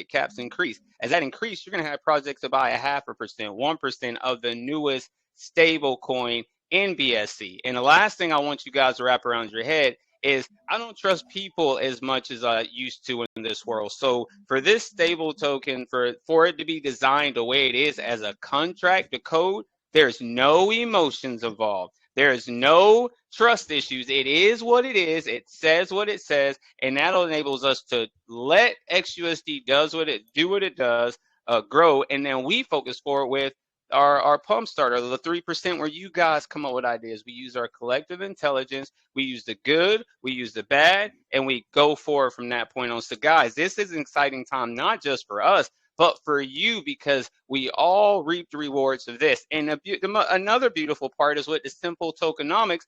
caps increase. As that increase, you're going to have projects to buy 0.5%, 1% of the newest stable coin in BSC. And the last thing I want you guys to wrap around your head is I don't trust people as much as I used to in this world. So for this stable token, for it to be designed the way it is as a contract, the code, there's no emotions involved. There's no trust issues. It is what it is. It says what it says, and that enables us to let XUSD do what it does, grow, and then we focus forward with our pump starter, the 3% where you guys come up with ideas. We use our collective intelligence. We use the good, we use the bad, and we go forward from that point on. So guys, this is an exciting time, not just for us, but for you, because we all reap the rewards of this. And another beautiful part is with the simple tokenomics,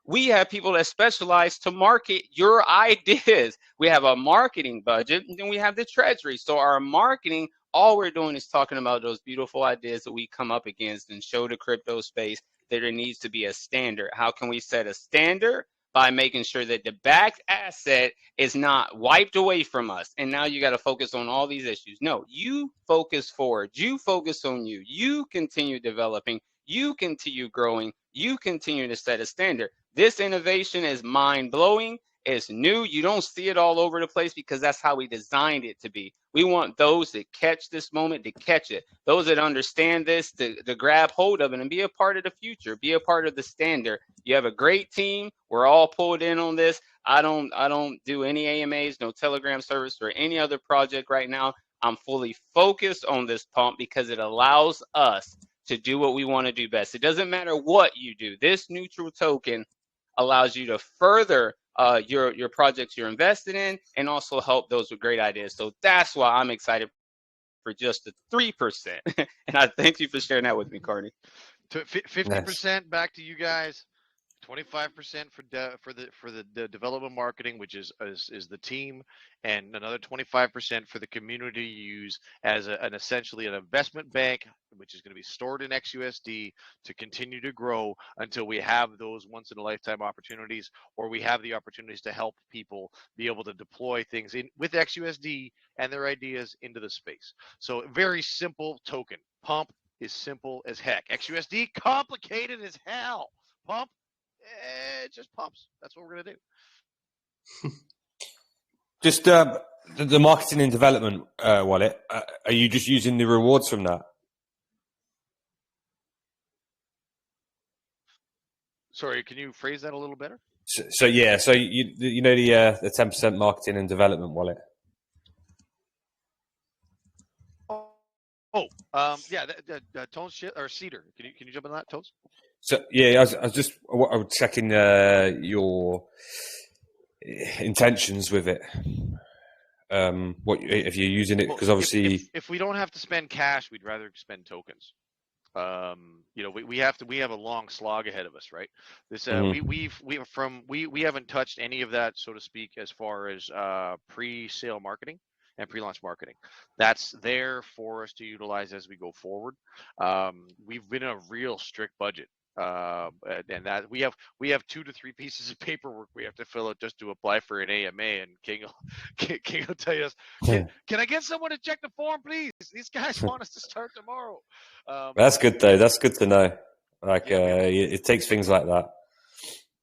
We have people that specialize to market your ideas. We have a marketing budget, and then we have the treasury. So our marketing, all we're doing is talking about those beautiful ideas that we come up against and show the crypto space that there needs to be a standard. How can we set a standard? By making sure that the back asset is not wiped away from us. And now you got to focus on all these issues. No, you focus forward. You focus on you. You continue developing. You continue growing. You continue to set a standard. This innovation is mind-blowing. It's new. You don't see it all over the place because that's how we designed it to be. We want those that catch this moment to catch it. Those that understand this to grab hold of it and be a part of the future, be a part of the standard. You have a great team. We're all pulled in on this. I don't do any AMAs, no Telegram service or any other project right now. I'm fully focused on this pump because it allows us to do what we want to do best. It doesn't matter what you do. This neutral token allows you to further your projects you're invested in and also help those with great ideas. So that's why I'm excited for just the 3%. And I thank you for sharing that with me, Carney. 50% back to you guys. 25% for the development marketing, which is the team, and another 25% for the community to use as an essentially an investment bank, which is going to be stored in XUSD to continue to grow until we have those once in a lifetime opportunities, or we have the opportunities to help people be able to deploy things in with XUSD and their ideas into the space. So very simple token. Pump is simple as heck. XUSD complicated as hell. Pump. It just pumps. That's what we're going to do. Just the marketing and development wallet, are you just using the rewards from that? Sorry, can you phrase that a little better? So you know the 10% marketing and development wallet. Yeah, Tones or Cedar. Can you jump on that, Tones? So yeah, I was checking your intentions with it. What if you're using it? Because obviously, if we don't have to spend cash, we'd rather spend tokens. We have a long slog ahead of us, right? This we haven't touched any of that, so to speak, as far as pre-sale marketing and pre-launch marketing. That's there for us to utilize as we go forward. We've been in a real strict budget. And that we have 2 to 3 pieces of paperwork we have to fill out just to apply for an AMA, and King will tell you, can I get someone to check the form, please? These guys want us to start tomorrow. That's good though. That's good to know. It takes things like that.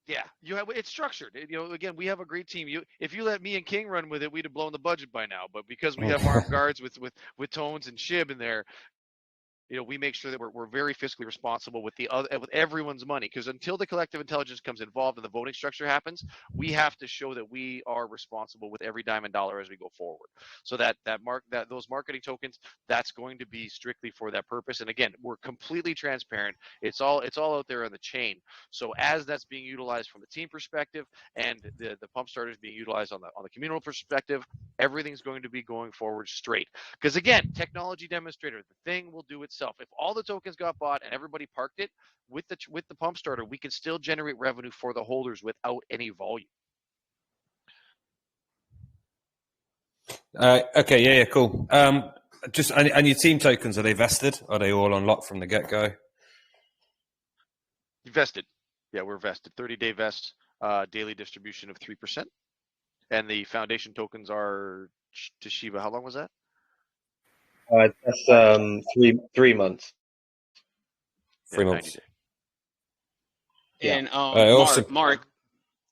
Yeah, it's structured. Again, we have a great team. If you let me and King run with it, we'd have blown the budget by now. But because we have armed guards with Tones and Shib in there, we make sure that we're very fiscally responsible with with everyone's money, because until the collective intelligence comes involved and the voting structure happens, we have to show that we are responsible with every dime and dollar as we go forward. So those marketing tokens, that's going to be strictly for that purpose. And again, we're completely transparent. It's all out there on the chain. So as that's being utilized from the team perspective and the pump starters being utilized on the communal perspective, everything's going to be going forward straight. Because again, technology demonstrator, the thing will do itself. If all the tokens got bought and everybody parked it with the pump starter, we can still generate revenue for the holders without any volume. Okay, yeah, cool. And your team tokens, are they vested? Are they all unlocked from the get-go? Vested. Yeah, we're vested. 30-day vest, daily distribution of 3%. And the foundation tokens are to Shiva. How long was that? That's 3 months. 3 months. And awesome. Mark,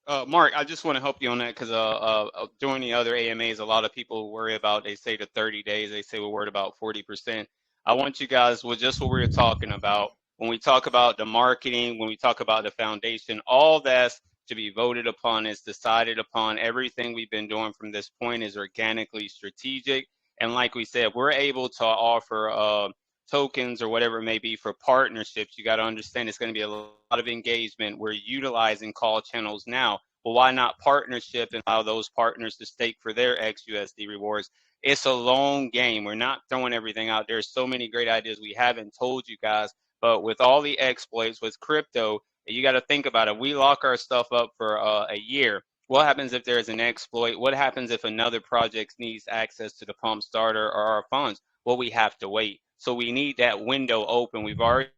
I just want to help you on that, because during the other AMAs, a lot of people worry about, they say the 30 days, they say we're worried about 40%. I want you guys, with just what we were talking about, when we talk about the marketing, when we talk about the foundation, all that's to be voted upon, is decided upon. Everything we've been doing from this point is organically strategic. And like we said, we're able to offer tokens or whatever it may be for partnerships. You got to understand it's going to be a lot of engagement. We're utilizing call channels now. Well, why not partnership and allow those partners to stake for their XUSD rewards? It's a long game. We're not throwing everything out. There's so many great ideas we haven't told you guys. But with all the exploits with crypto, You got to think about it. We lock our stuff up for a year. What happens if there's an exploit? What happens if another project needs access to the pump starter or our funds? Well, we have to wait. So we need that window open. We've already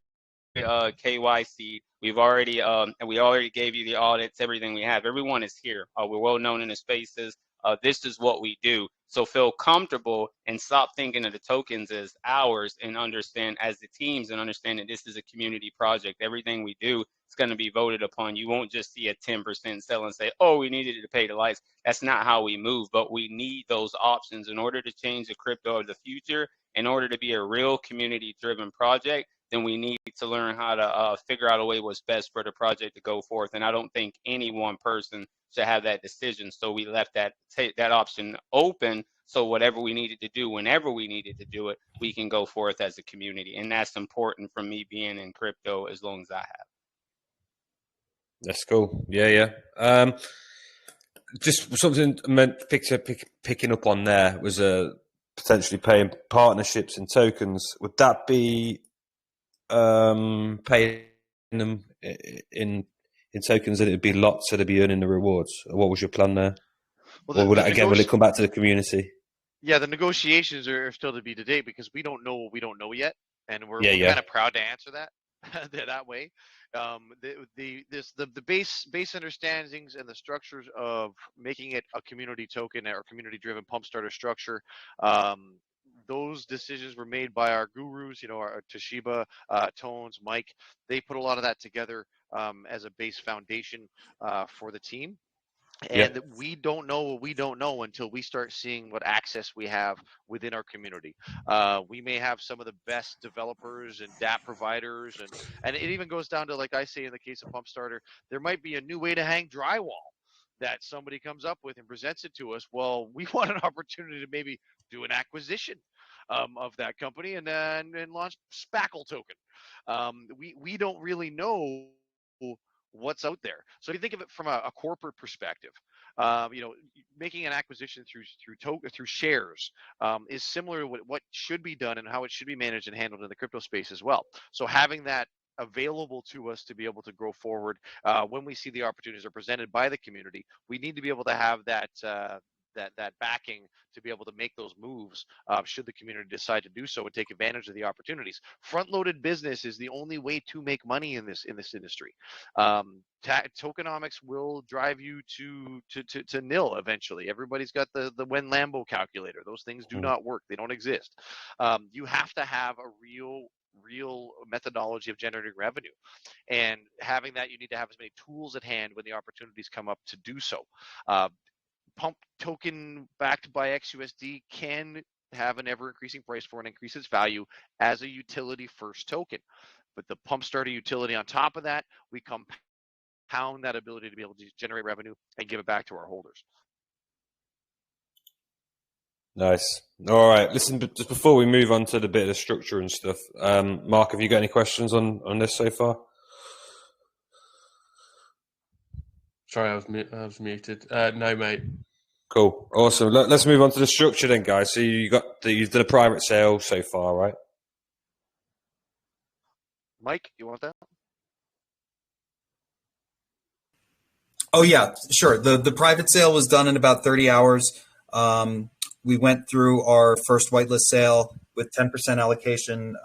KYC. We've already we already gave you the audits, everything we have. Everyone is here. We're well known in the spaces. This is what we do. So feel comfortable and stop thinking of the tokens as ours, and understand as the teams and understand that this is a community project. Everything we do is going to be voted upon. You won't just see a 10% sell and say, oh, we needed to pay the lights. That's not how we move, but we need those options in order to change the crypto of the future. In order to be a real community-driven project, then we need to learn how to figure out a way what's best for the project to go forth. And I don't think any one person should have that decision. So we left that option open. So whatever we needed to do, whenever we needed to do it, we can go forth as a community. And that's important for me being in crypto as long as I have. That's cool. Yeah. Just something I meant picking up on there was potentially paying partnerships in tokens. Would that be paying them in tokens, and it'd be locked, so they'd be earning the rewards? Or what was your plan there? Well, or would will it come back to the community? Yeah, the negotiations are still to be today, because we don't know what we don't know yet, and we're kind of proud to answer that that way. The base understandings and the structures of making it a community token or community-driven pump starter structure. Those decisions were made by our gurus, our Toshiba, Tones, Mike. They put a lot of that together as a base foundation for the team. And we don't know what we don't know until we start seeing what access we have within our community. We may have some of the best developers and dApp providers, and it even goes down to, like I say in the case of Pump Starter, there might be a new way to hang drywall that somebody comes up with and presents it to us. Well, we want an opportunity to maybe do an acquisition of that company and launch Spackle token. We don't really know what's out there. So if you think of it from a corporate perspective, making an acquisition through shares is similar to what should be done and how it should be managed and handled in the crypto space as well. So having that available to us to be able to grow forward when we see the opportunities are presented by the community, we need to be able to have that backing to be able to make those moves should the community decide to do so and take advantage of the opportunities. Front-loaded business is the only way to make money in this industry. Tokenomics will drive you to nil eventually. Everybody's got the when Lambo calculator. Those things do not work. They don't exist. You have to have a real methodology of generating revenue, and having that, you need to have as many tools at hand when the opportunities come up to do so. Pump token backed by XUSD can have an ever-increasing price for and increase its value as a utility-first token. But the pump starter utility on top of that, we compound that ability to be able to generate revenue and give it back to our holders. Nice. All right. Listen, but just before we move on to the bit of the structure and stuff, Mark, have you got any questions on this so far? Sorry, I was muted. No, mate. Cool. Awesome. Let's move on to the structure then, guys. So you've done a private sale so far, right? Mike, you want that? Oh yeah, sure. The private sale was done in about 30 hours. We went through our first whitelist sale with 10% allocation.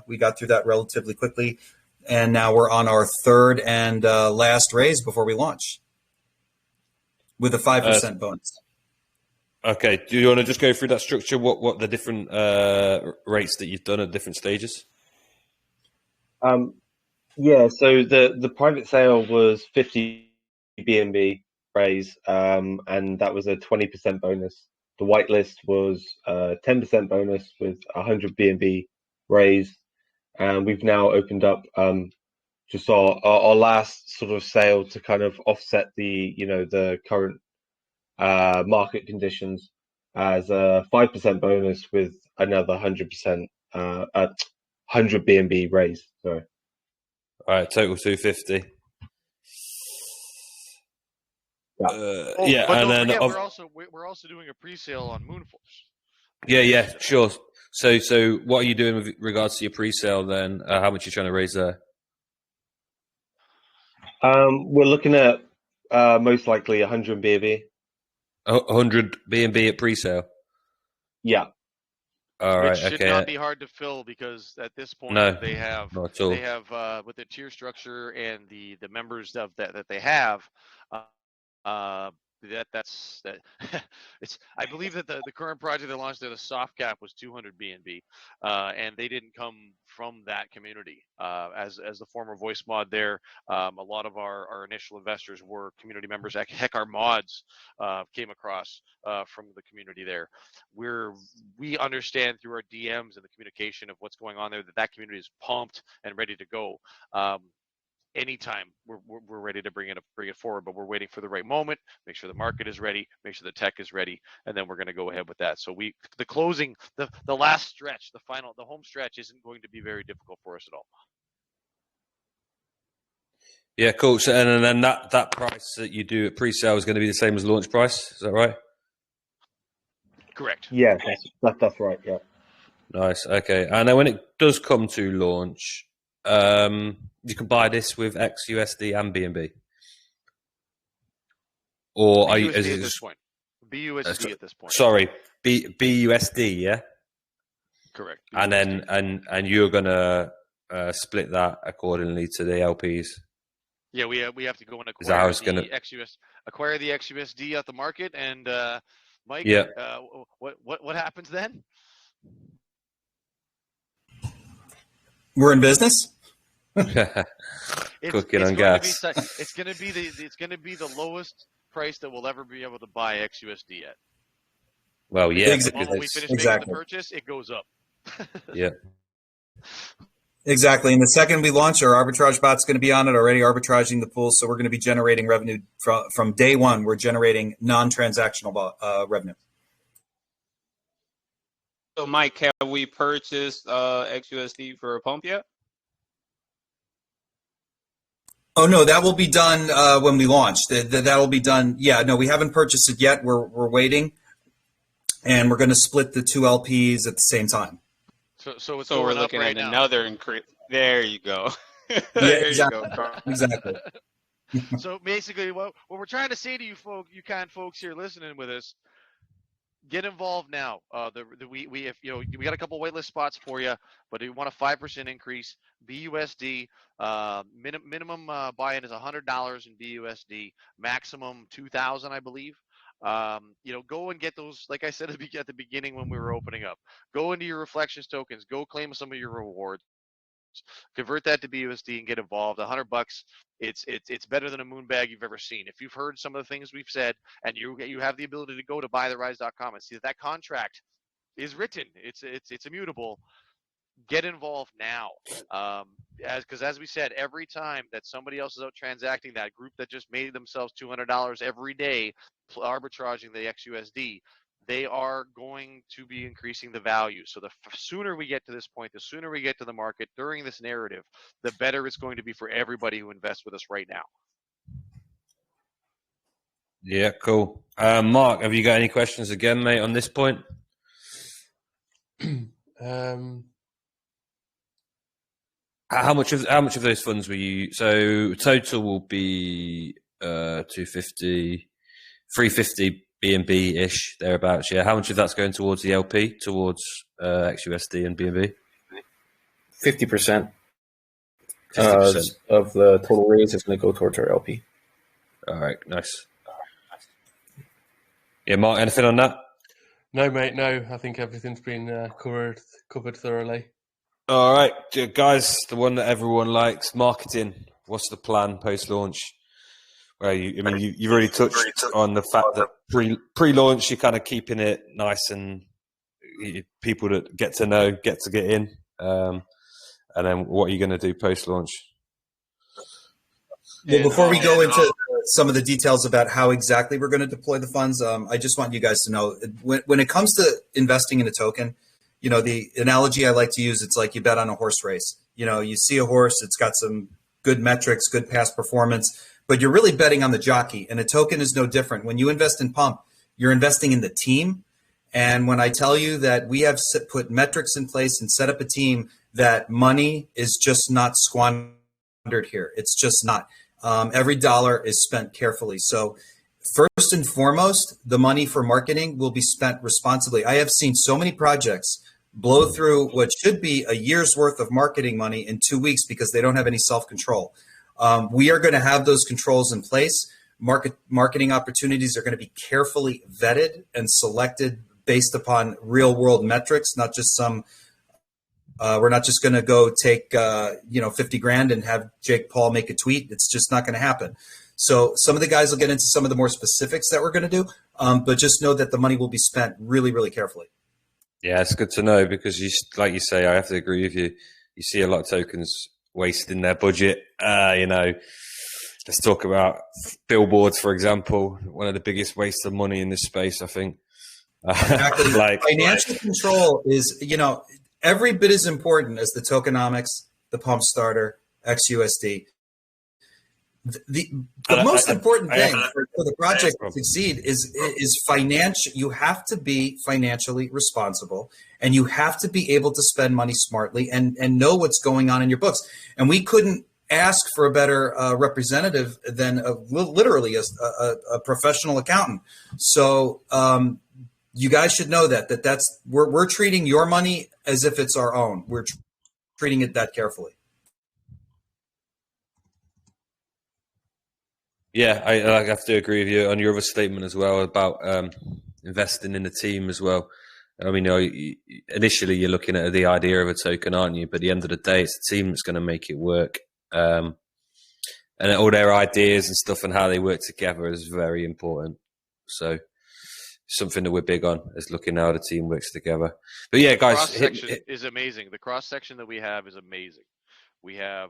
We got through that relatively quickly, and now we're on our third and last raise before we launch with a 5% bonus. Okay. Do you want to just go through that structure? What the different rates that you've done at different stages? Yeah. So the private sale was 50 BNB raise, and that was a 20% bonus. The whitelist was 10% bonus with 100 BNB raise, and we've now opened up just our last sort of sale to kind of offset the current market conditions as a 5% bonus with another 100% 100 BNB raise. Sorry. All right, total 250. But don't forget, we're also doing a pre-sale on Moonforce. Yeah, sure. So what are you doing with regards to your pre-sale then? How much are you trying to raise there? We're looking at most likely 100 BNB. 100 BNB at pre-sale. Yeah. All Which right. should Okay. not be hard to fill, because at this point No, they have not at all. with the tier structure and the members of that they have. Uh, that's it's, I believe that the current project they launched at a soft cap was 200 BNB, and they didn't come from that community. As the former voice mod there, a lot of our initial investors were community members. Heck, our mods came across from the community there. We understand through our DMs and the communication of what's going on there that community is pumped and ready to go. Anytime we're ready to bring it forward, but we're waiting for the right moment, make sure the market is ready, make sure the tech is ready, and then we're going to go ahead with that. So the closing, the last stretch, the home stretch isn't going to be very difficult for us at all. Yeah, cool. So and then that price that you do at pre-sale is going to be the same as launch price. Is that right? Correct. Yeah, that's right. Yeah. Nice. Okay. And then when it does come to launch, you can buy this with XUSD and BNB. Or are you? BUSD at this point. BUSD at this point. Sorry, BUSD. Yeah. Correct. And BUSD. then and you're gonna split that accordingly to the LPs. Yeah, we have to go and acquire acquire the XUSD at the market, and Mike. Yeah. What happens then? We're in business. Cooking on gas. It's going to be the lowest price that we'll ever be able to buy XUSD at. Well, yeah. Exactly. When we finish making the purchase, it goes up. Yeah. Exactly. And the second we launch, our arbitrage bot's going to be on it, already arbitraging the pool. So we're going to be generating revenue from day one. We're generating non-transactional revenue. So, Mike, have we purchased XUSD for a pump yet? Oh, no, that will be done when we launch. That will be done. Yeah, no, we haven't purchased it yet. We're waiting. And we're going to split the two LPs at the same time. So we're looking at another increase. There you go. Yeah, exactly. You go. Exactly. So basically, what we're trying to say to you kind folks here listening with us, get involved now. We got a couple waitlist spots for you, but we want a 5% increase. BUSD minimum buy-in is $100 in BUSD, maximum 2,000, I believe. Go and get those. Like I said at the beginning when we were opening up, go into your reflections tokens. Go claim some of your rewards. Convert that to BUSD and get involved. $100. It's better than a moon bag you've ever seen. If you've heard some of the things we've said, and you have the ability to go to buytherise.com and see that contract is written. It's immutable. Get involved now, because as we said, every time that somebody else is out transacting, that group that just made themselves $200 every day arbitraging the XUSD, they are going to be increasing the value. So the sooner we get to this point, the sooner we get to the market during this narrative, the better it's going to be for everybody who invests with us right now. Yeah, cool. Mark, have you got any questions again, mate, on this point? How much of those funds were you? So total will be 250, 350 BNB ish thereabouts. Yeah. How much of that's going towards the LP, towards XUSD and BNB? 50%. Of the total raise is going to go towards our LP. All right, nice. Yeah, Mark, anything on that? No, mate. No, I think everything's been covered thoroughly. All right, guys, the one that everyone likes, marketing. What's the plan post-launch? Well, you've already touched on the fact that pre-launch, you're kind of keeping it nice and people that get to know, get to get in. And then what are you going to do post-launch? Well, before we go into some of the details about how exactly we're going to deploy the funds, I just want you guys to know, when it comes to investing in a token, the analogy I like to use, it's like you bet on a horse race. You see a horse, it's got some good metrics, good past performance, but you're really betting on the jockey. And a token is no different. When you invest in Pump, you're investing in the team. And when I tell you that we have put metrics in place and set up a team, that money is just not squandered here. It's just not. Every dollar is spent carefully. So first and foremost, the money for marketing will be spent responsibly. I have seen so many projects blow through what should be a year's worth of marketing money in 2 weeks because they don't have any self-control. We are going to have those controls in place. Marketing opportunities are going to be carefully vetted and selected based upon real world metrics, not just some. We're not just going to go take 50 grand and have Jake Paul make a tweet. It's just not going to happen. So some of the guys will get into some of the more specifics that we're going to do, but just know that the money will be spent really, really carefully. Yeah, it's good to know because, like you say, I have to agree with you. You see a lot of tokens wasting their budget. Let's talk about billboards, for example. One of the biggest wastes of money in this space, I think. Exactly. Financial control is, every bit as important as the tokenomics, the pump starter, XUSD. The most important thing for the project to succeed is financial. You have to be financially responsible, and you have to be able to spend money smartly and know what's going on in your books. And we couldn't ask for a better representative than literally a professional accountant. So you guys should know that's we're treating your money as if it's our own. We're treating it that carefully. Yeah, I have to agree with you on your other statement as well about investing in the team as well. I mean, initially you're looking at the idea of a token, aren't you? But at the end of the day, it's the team that's going to make it work. And all their ideas and stuff and how they work together is very important. So something that we're big on is looking how the team works together. But yeah, guys, cross-section is amazing. The cross-section that we have is amazing. We have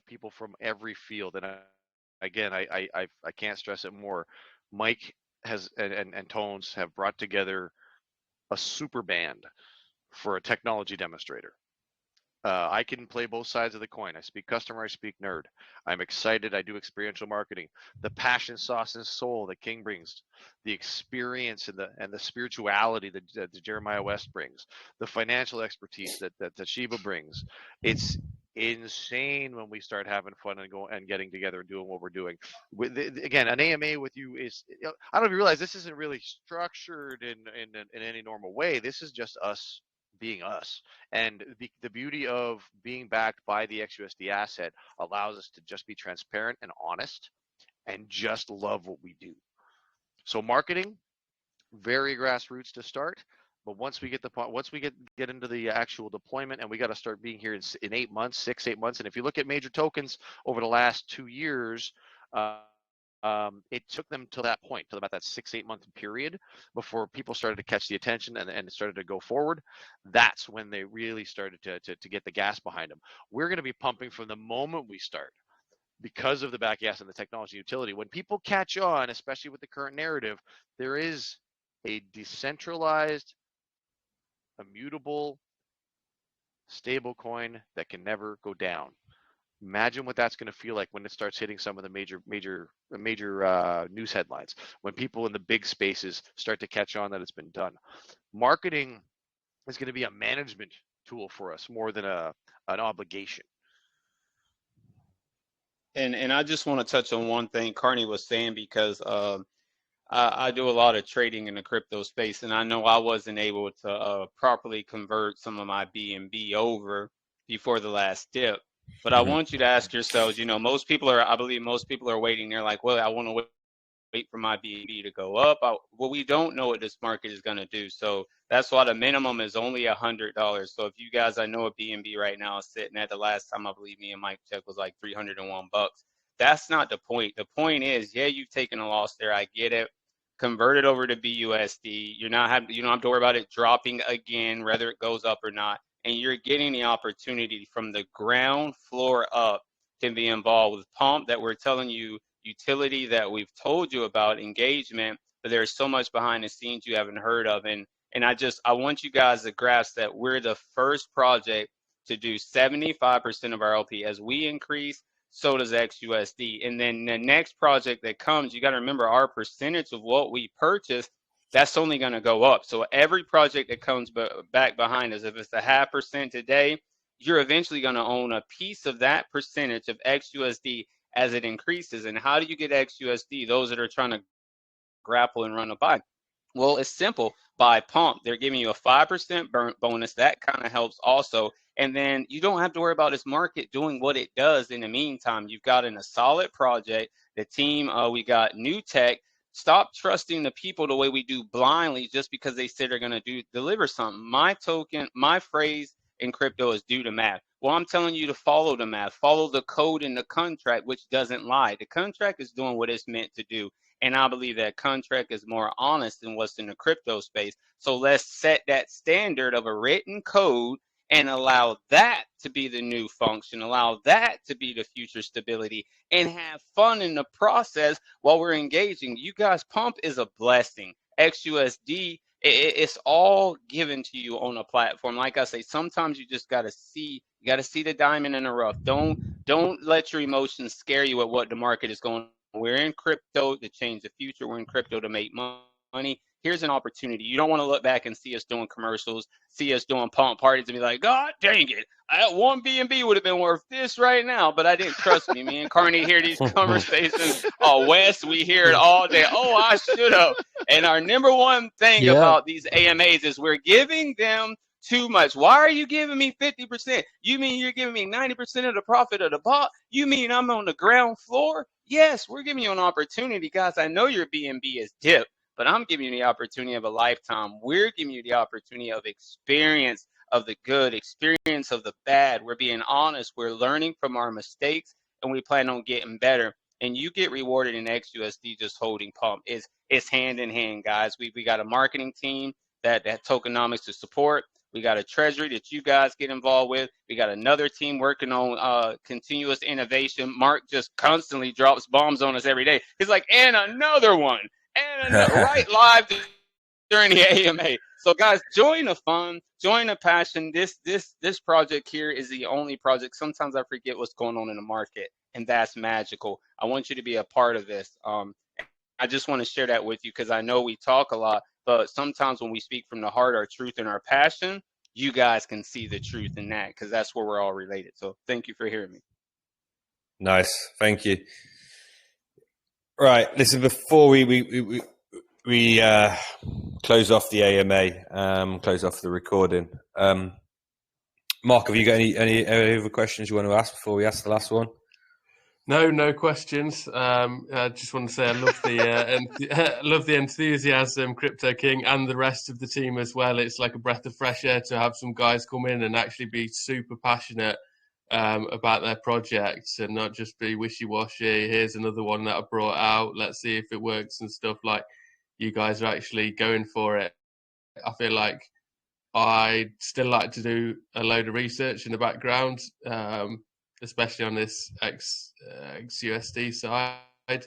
people from every field, and I can't stress it more. Mike has and Tones have brought together a super band for a technology demonstrator. I can play both sides of the coin. I speak customer, I speak nerd. I'm excited. I do experiential marketing. The passion, sauce, and soul that King brings, the experience and the spirituality that Jeremiah West brings, the financial expertise that Sheba brings. It's insane when we start having fun and getting together and doing what we're doing. Again, an AMA with you is, I don't know if you realize this isn't really structured in any normal way. This is just us being us, and the beauty of being backed by the XUSD asset allows us to just be transparent and honest and just love what we do. So marketing, very grassroots to start, but once we get into the actual deployment, and we got to start being here in 8 months, 6-8 months. And if you look at major tokens over the last 2 years, it took them to that point, to about that 6-8 month period before people started to catch the attention and it started to go forward. That's when they really started to get the gas behind them. We're going to be pumping from the moment we start because of the back gas and the technology utility. When people catch on, especially with the current narrative, there is a decentralized, immutable stable coin that can never go down. Imagine what that's going to feel like when it starts hitting some of the major news headlines, when people in the big spaces start to catch on that it's been done. Marketing is going to be a management tool for us more than an obligation. And I just want to touch on one thing Carney was saying, because I do a lot of trading in the crypto space, and I know I wasn't able to properly convert some of my BNB over before the last dip. But I want you to ask yourselves, I believe most people are waiting. They're like, well, I want to wait for my BNB to go up. Well, we don't know what this market is going to do. So that's why the minimum is only $100. So if you guys, I know a BNB right now is sitting at, the last time I believe me and Mike checked was like $301. That's not the point. The point is, yeah, you've taken a loss there. I get it. Convert it over to BUSD. You don't have to worry about it dropping again, whether it goes up or not. And you're getting the opportunity from the ground floor up to be involved with pump that we're telling you, utility that we've told you about, engagement, but there's so much behind the scenes you haven't heard of. And I want you guys to grasp that we're the first project to do 75% of our LP. As we increase, so does XUSD. And then the next project that comes, you got to remember our percentage of what we purchase, that's only going to go up. So every project that comes back behind us, if it's 0.5% today, you're eventually going to own a piece of that percentage of XUSD as it increases. And how do you get XUSD? Those that are trying to grapple and run a buy. Well, it's simple. By pump, they're giving you a 5% bonus. That kind of helps also. And then you don't have to worry about this market doing what it does in the meantime. You've got in a solid project. The team, we got new tech. Stop trusting the people the way we do blindly just because they say they're going to deliver something. My token, my phrase in crypto is do the math. Well, I'm telling you to follow the math. Follow the code in the contract, which doesn't lie. The contract is doing what it's meant to do. And I believe that contract is more honest than what's in the crypto space. So let's set that standard of a written code and allow that to be the new function, allow that to be the future stability, and have fun in the process while we're engaging. You guys, pump is a blessing. XUSD, it's all given to you on a platform. Like I say, sometimes you just got to see the diamond in the rough. Don't let your emotions scare you at what the market is going on. We're in crypto to change the future. We're in crypto to make money. Here's an opportunity. You don't want to look back and see us doing commercials, see us doing pump parties and be like, God dang it, that one BNB would have been worth this right now, but I didn't. Trust me. Me and Carney hear these conversations. West, we hear it all day. Oh, I should have. And our number one thing about these AMAs is we're giving them too much. Why are you giving me 50%? You mean you're giving me 90% of the profit of the bot? You mean I'm on the ground floor? Yes, we're giving you an opportunity, guys. I know your BNB is dipped, but I'm giving you the opportunity of a lifetime. We're giving you the opportunity of experience of the good, experience of the bad. We're being honest. We're learning from our mistakes, and we plan on getting better. And you get rewarded in XUSD just holding pump. It's hand in hand, guys. We got a marketing team that tokenomics to support. We got a treasury that you guys get involved with. We got another team working on continuous innovation. Mark just constantly drops bombs on us every day. He's like, and another one, and another, right live during the AMA. So guys, join the fun, join the passion. This project here is the only project. Sometimes I forget what's going on in the market, and that's magical. I want you to be a part of this. I just want to share that with you because I know we talk a lot, but sometimes when we speak from the heart, our truth and our passion, you guys can see the truth in that because that's where we're all related. So thank you for hearing me. Nice. Thank you. Right. Listen, before we close off the AMA, close off the recording. Mark, have you got any other questions you want to ask before we ask the last one? No questions. I just want to say I love the enthusiasm, Crypto King, and the rest of the team as well. It's like a breath of fresh air to have some guys come in and actually be super passionate about their projects and not just be wishy-washy. Here's another one that I brought out. Let's see if it works and stuff. Like, you guys are actually going for it. I feel like I'd still like to do a load of research in the background, especially on this XUSD side.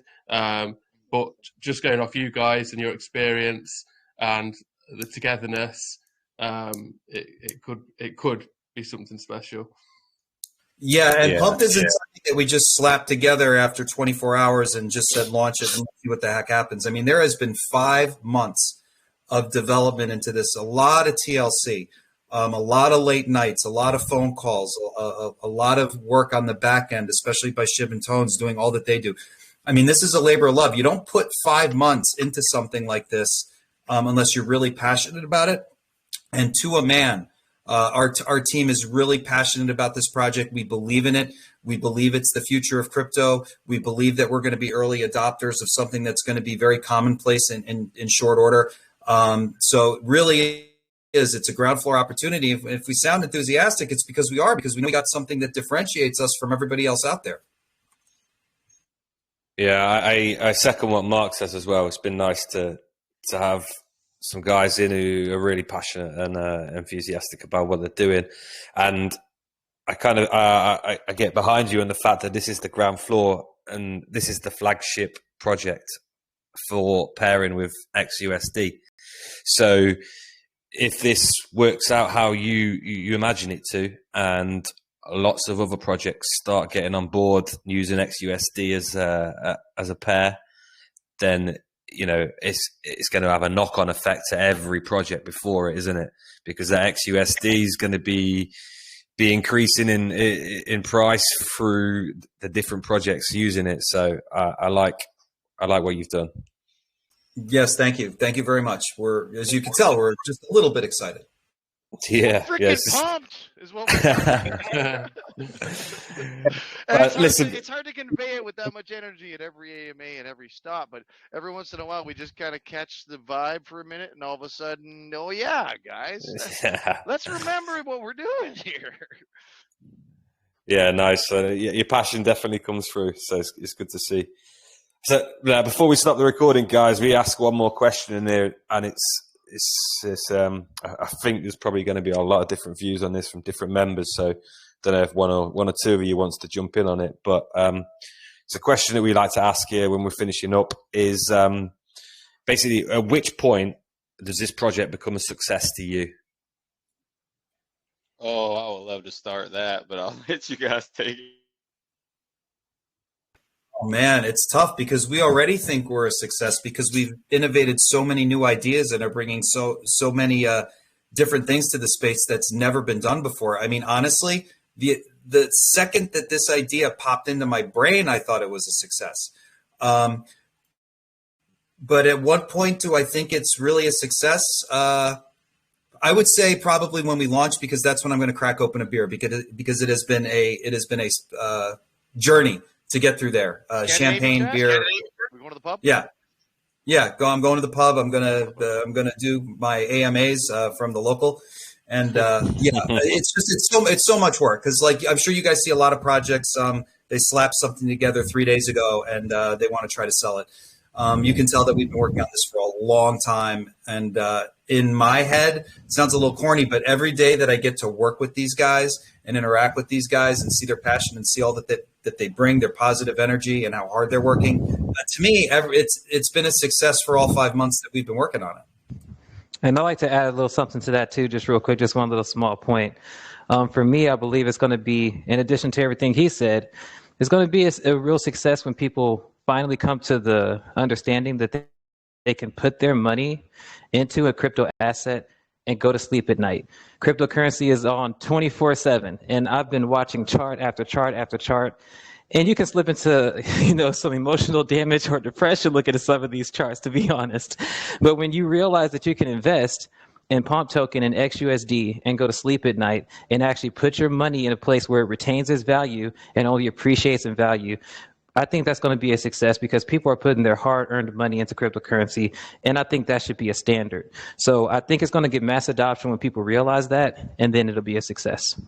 But just going off you guys and your experience and the togetherness, it could be something special. Yeah, and Pump isn't something that we just slapped together after 24 hours and just said launch it and see what the heck happens. I mean, there has been 5 months of development into this, a lot of TLC, a lot of late nights, a lot of phone calls, a lot of work on the back end, especially by Shib and Tones doing all that they do. I mean, this is a labor of love. You don't put 5 months into something like this unless you're really passionate about it. And to a man, our team is really passionate about this project. We believe in it. We believe it's the future of crypto. We believe that we're going to be early adopters of something that's going to be very commonplace in short order. So it really is. It's a ground floor opportunity. If we sound enthusiastic, it's because we are, because we know we got something that differentiates us from everybody else out there. Yeah, I second what Mark says as well. It's been nice to have some guys in who are really passionate and enthusiastic about what they're doing, and I kind of I get behind you in the fact that this is the ground floor and this is the flagship project for pairing with XUSD. So if this works out how you imagine it to, and lots of other projects start getting on board using XUSD as a pair, then it's going to have a knock-on effect to every project before it, isn't it? Because that XUSD is going to be be increasing in price through the different projects using it. So I like what you've done. Yes, thank you very much. We're, as you can tell, we're just a little bit excited. Yeah, Freaking yes. pumped is what we're Listen, it's hard to convey it with that much energy at every AMA and every stop, but every once in a while we just kind of catch the vibe for a minute, and all of a sudden, oh yeah, guys, let's remember what we're doing here. Yeah, nice. Your passion definitely comes through, so it's good to see. So before we stop the recording, guys, we ask one more question in there, and it's I think there's probably going to be a lot of different views on this from different members. So don't know if one or two of you wants to jump in on it, but it's a question that we like to ask here when we're finishing up is basically at which point does this project become a success to you? Oh, I would love to start that, but I'll let you guys take it. Oh, man, it's tough because we already think we're a success because we've innovated so many new ideas and are bringing so many different things to the space that's never been done before. I mean, honestly, the second that this idea popped into my brain, I thought it was a success. But at what point do I think it's really a success? I would say probably when we launch, because that's when I'm going to crack open a beer because it has been a journey to get through there. Champagne, beer. We going to the pub? Yeah. I'm going to the pub. I'm gonna do my AMAs from the local, and it's so much work because like I'm sure you guys see a lot of projects. They slap something together 3 days ago and they want to try to sell it. You can tell that we've been working on this for a long time, and in my head, it sounds a little corny, but every day that I get to work with these guys and interact with these guys and see their passion and see all that they bring, their positive energy and how hard they're working, to me, it's been a success for all 5 months that we've been working on it. And I'd like to add a little something to that too, just real quick, just one little small point. For me, I believe it's going to be, in addition to everything he said, it's going to be a real success when people finally come to the understanding that they can put their money into a crypto asset and go to sleep at night. Cryptocurrency is on 24/7, and I've been watching chart after chart after chart. And you can slip into, some emotional damage or depression looking at some of these charts, to be honest. But when you realize that you can invest in Pump Token and XUSD and go to sleep at night and actually put your money in a place where it retains its value and only appreciates in value, I think that's going to be a success because people are putting their hard-earned money into cryptocurrency, and I think that should be a standard. So I think it's going to get mass adoption when people realize that, and then it'll be a success.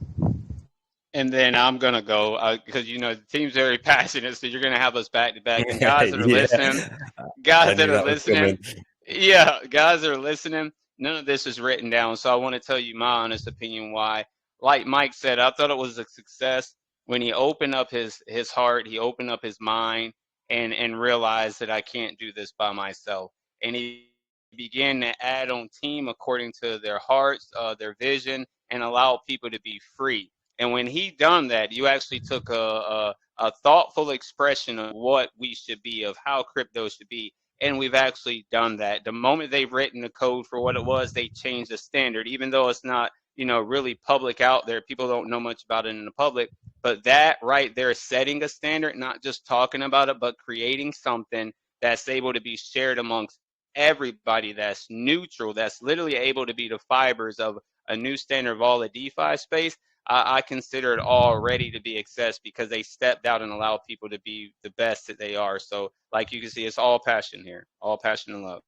And then I'm going to go because, the team's very passionate, so you're going to have us back to back. And guys that are listening, guys that are listening, none of this is written down. So I want to tell you my honest opinion why. Like Mike said, I thought it was a success when he opened up his heart, he opened up his mind and realized that I can't do this by myself. And he began to add on team according to their hearts, their vision, and allow people to be free. And when he done that, you actually took a thoughtful expression of what we should be, of how crypto should be. And we've actually done that. The moment they've written the code for what it was, they changed the standard, even though it's not, really public out there. People don't know much about it in the public. But that right there, setting a standard, not just talking about it, but creating something that's able to be shared amongst everybody, that's neutral, that's literally able to be the fibers of a new standard of all the DeFi space. I consider it already to be success because they stepped out and allowed people to be the best that they are. So like you can see, it's all passion here, all passion and love.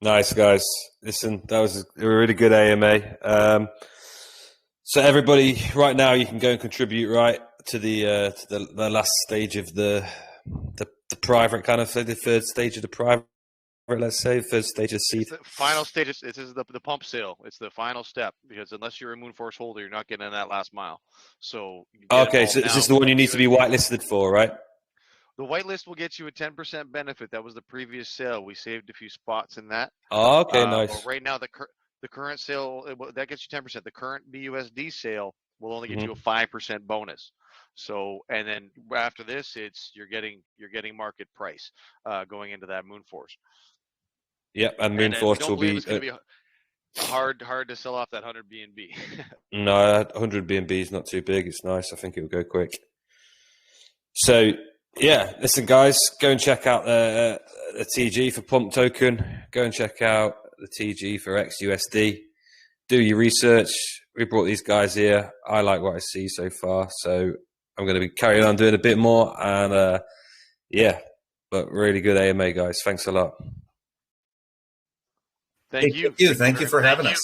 Nice, guys. Listen, that was a really good AMA. So everybody, right now, you can go and contribute right to the last stage of the private kind of, the third stage of the private. Let's say third stage of seed. The final stage is the pump sale. It's the final step because unless you're a Moonforce holder, you're not getting in that last mile. So okay, so is this the one you need to be whitelisted for, right? The whitelist will get you a 10% benefit. That was the previous sale. We saved a few spots in that. Oh, okay, nice. But right now, the current sale that gets you 10%. The current BUSD sale will only get you a 5% bonus. So, and then after this, you're getting market price going into that Moonforce. Yep, and Moonforce will be hard to sell off that 100 BNB. No, 100 BNB is not too big. It's nice. I think it will go quick. So, yeah, listen, guys, go and check out the TG for Pump Token. Go and check out the TG for XUSD. Do your research. We brought these guys here. I like what I see so far, so I'm going to be carrying on doing a bit more. And, yeah, but really good AMA, guys. Thanks a lot. Thank you. Thank you for having us.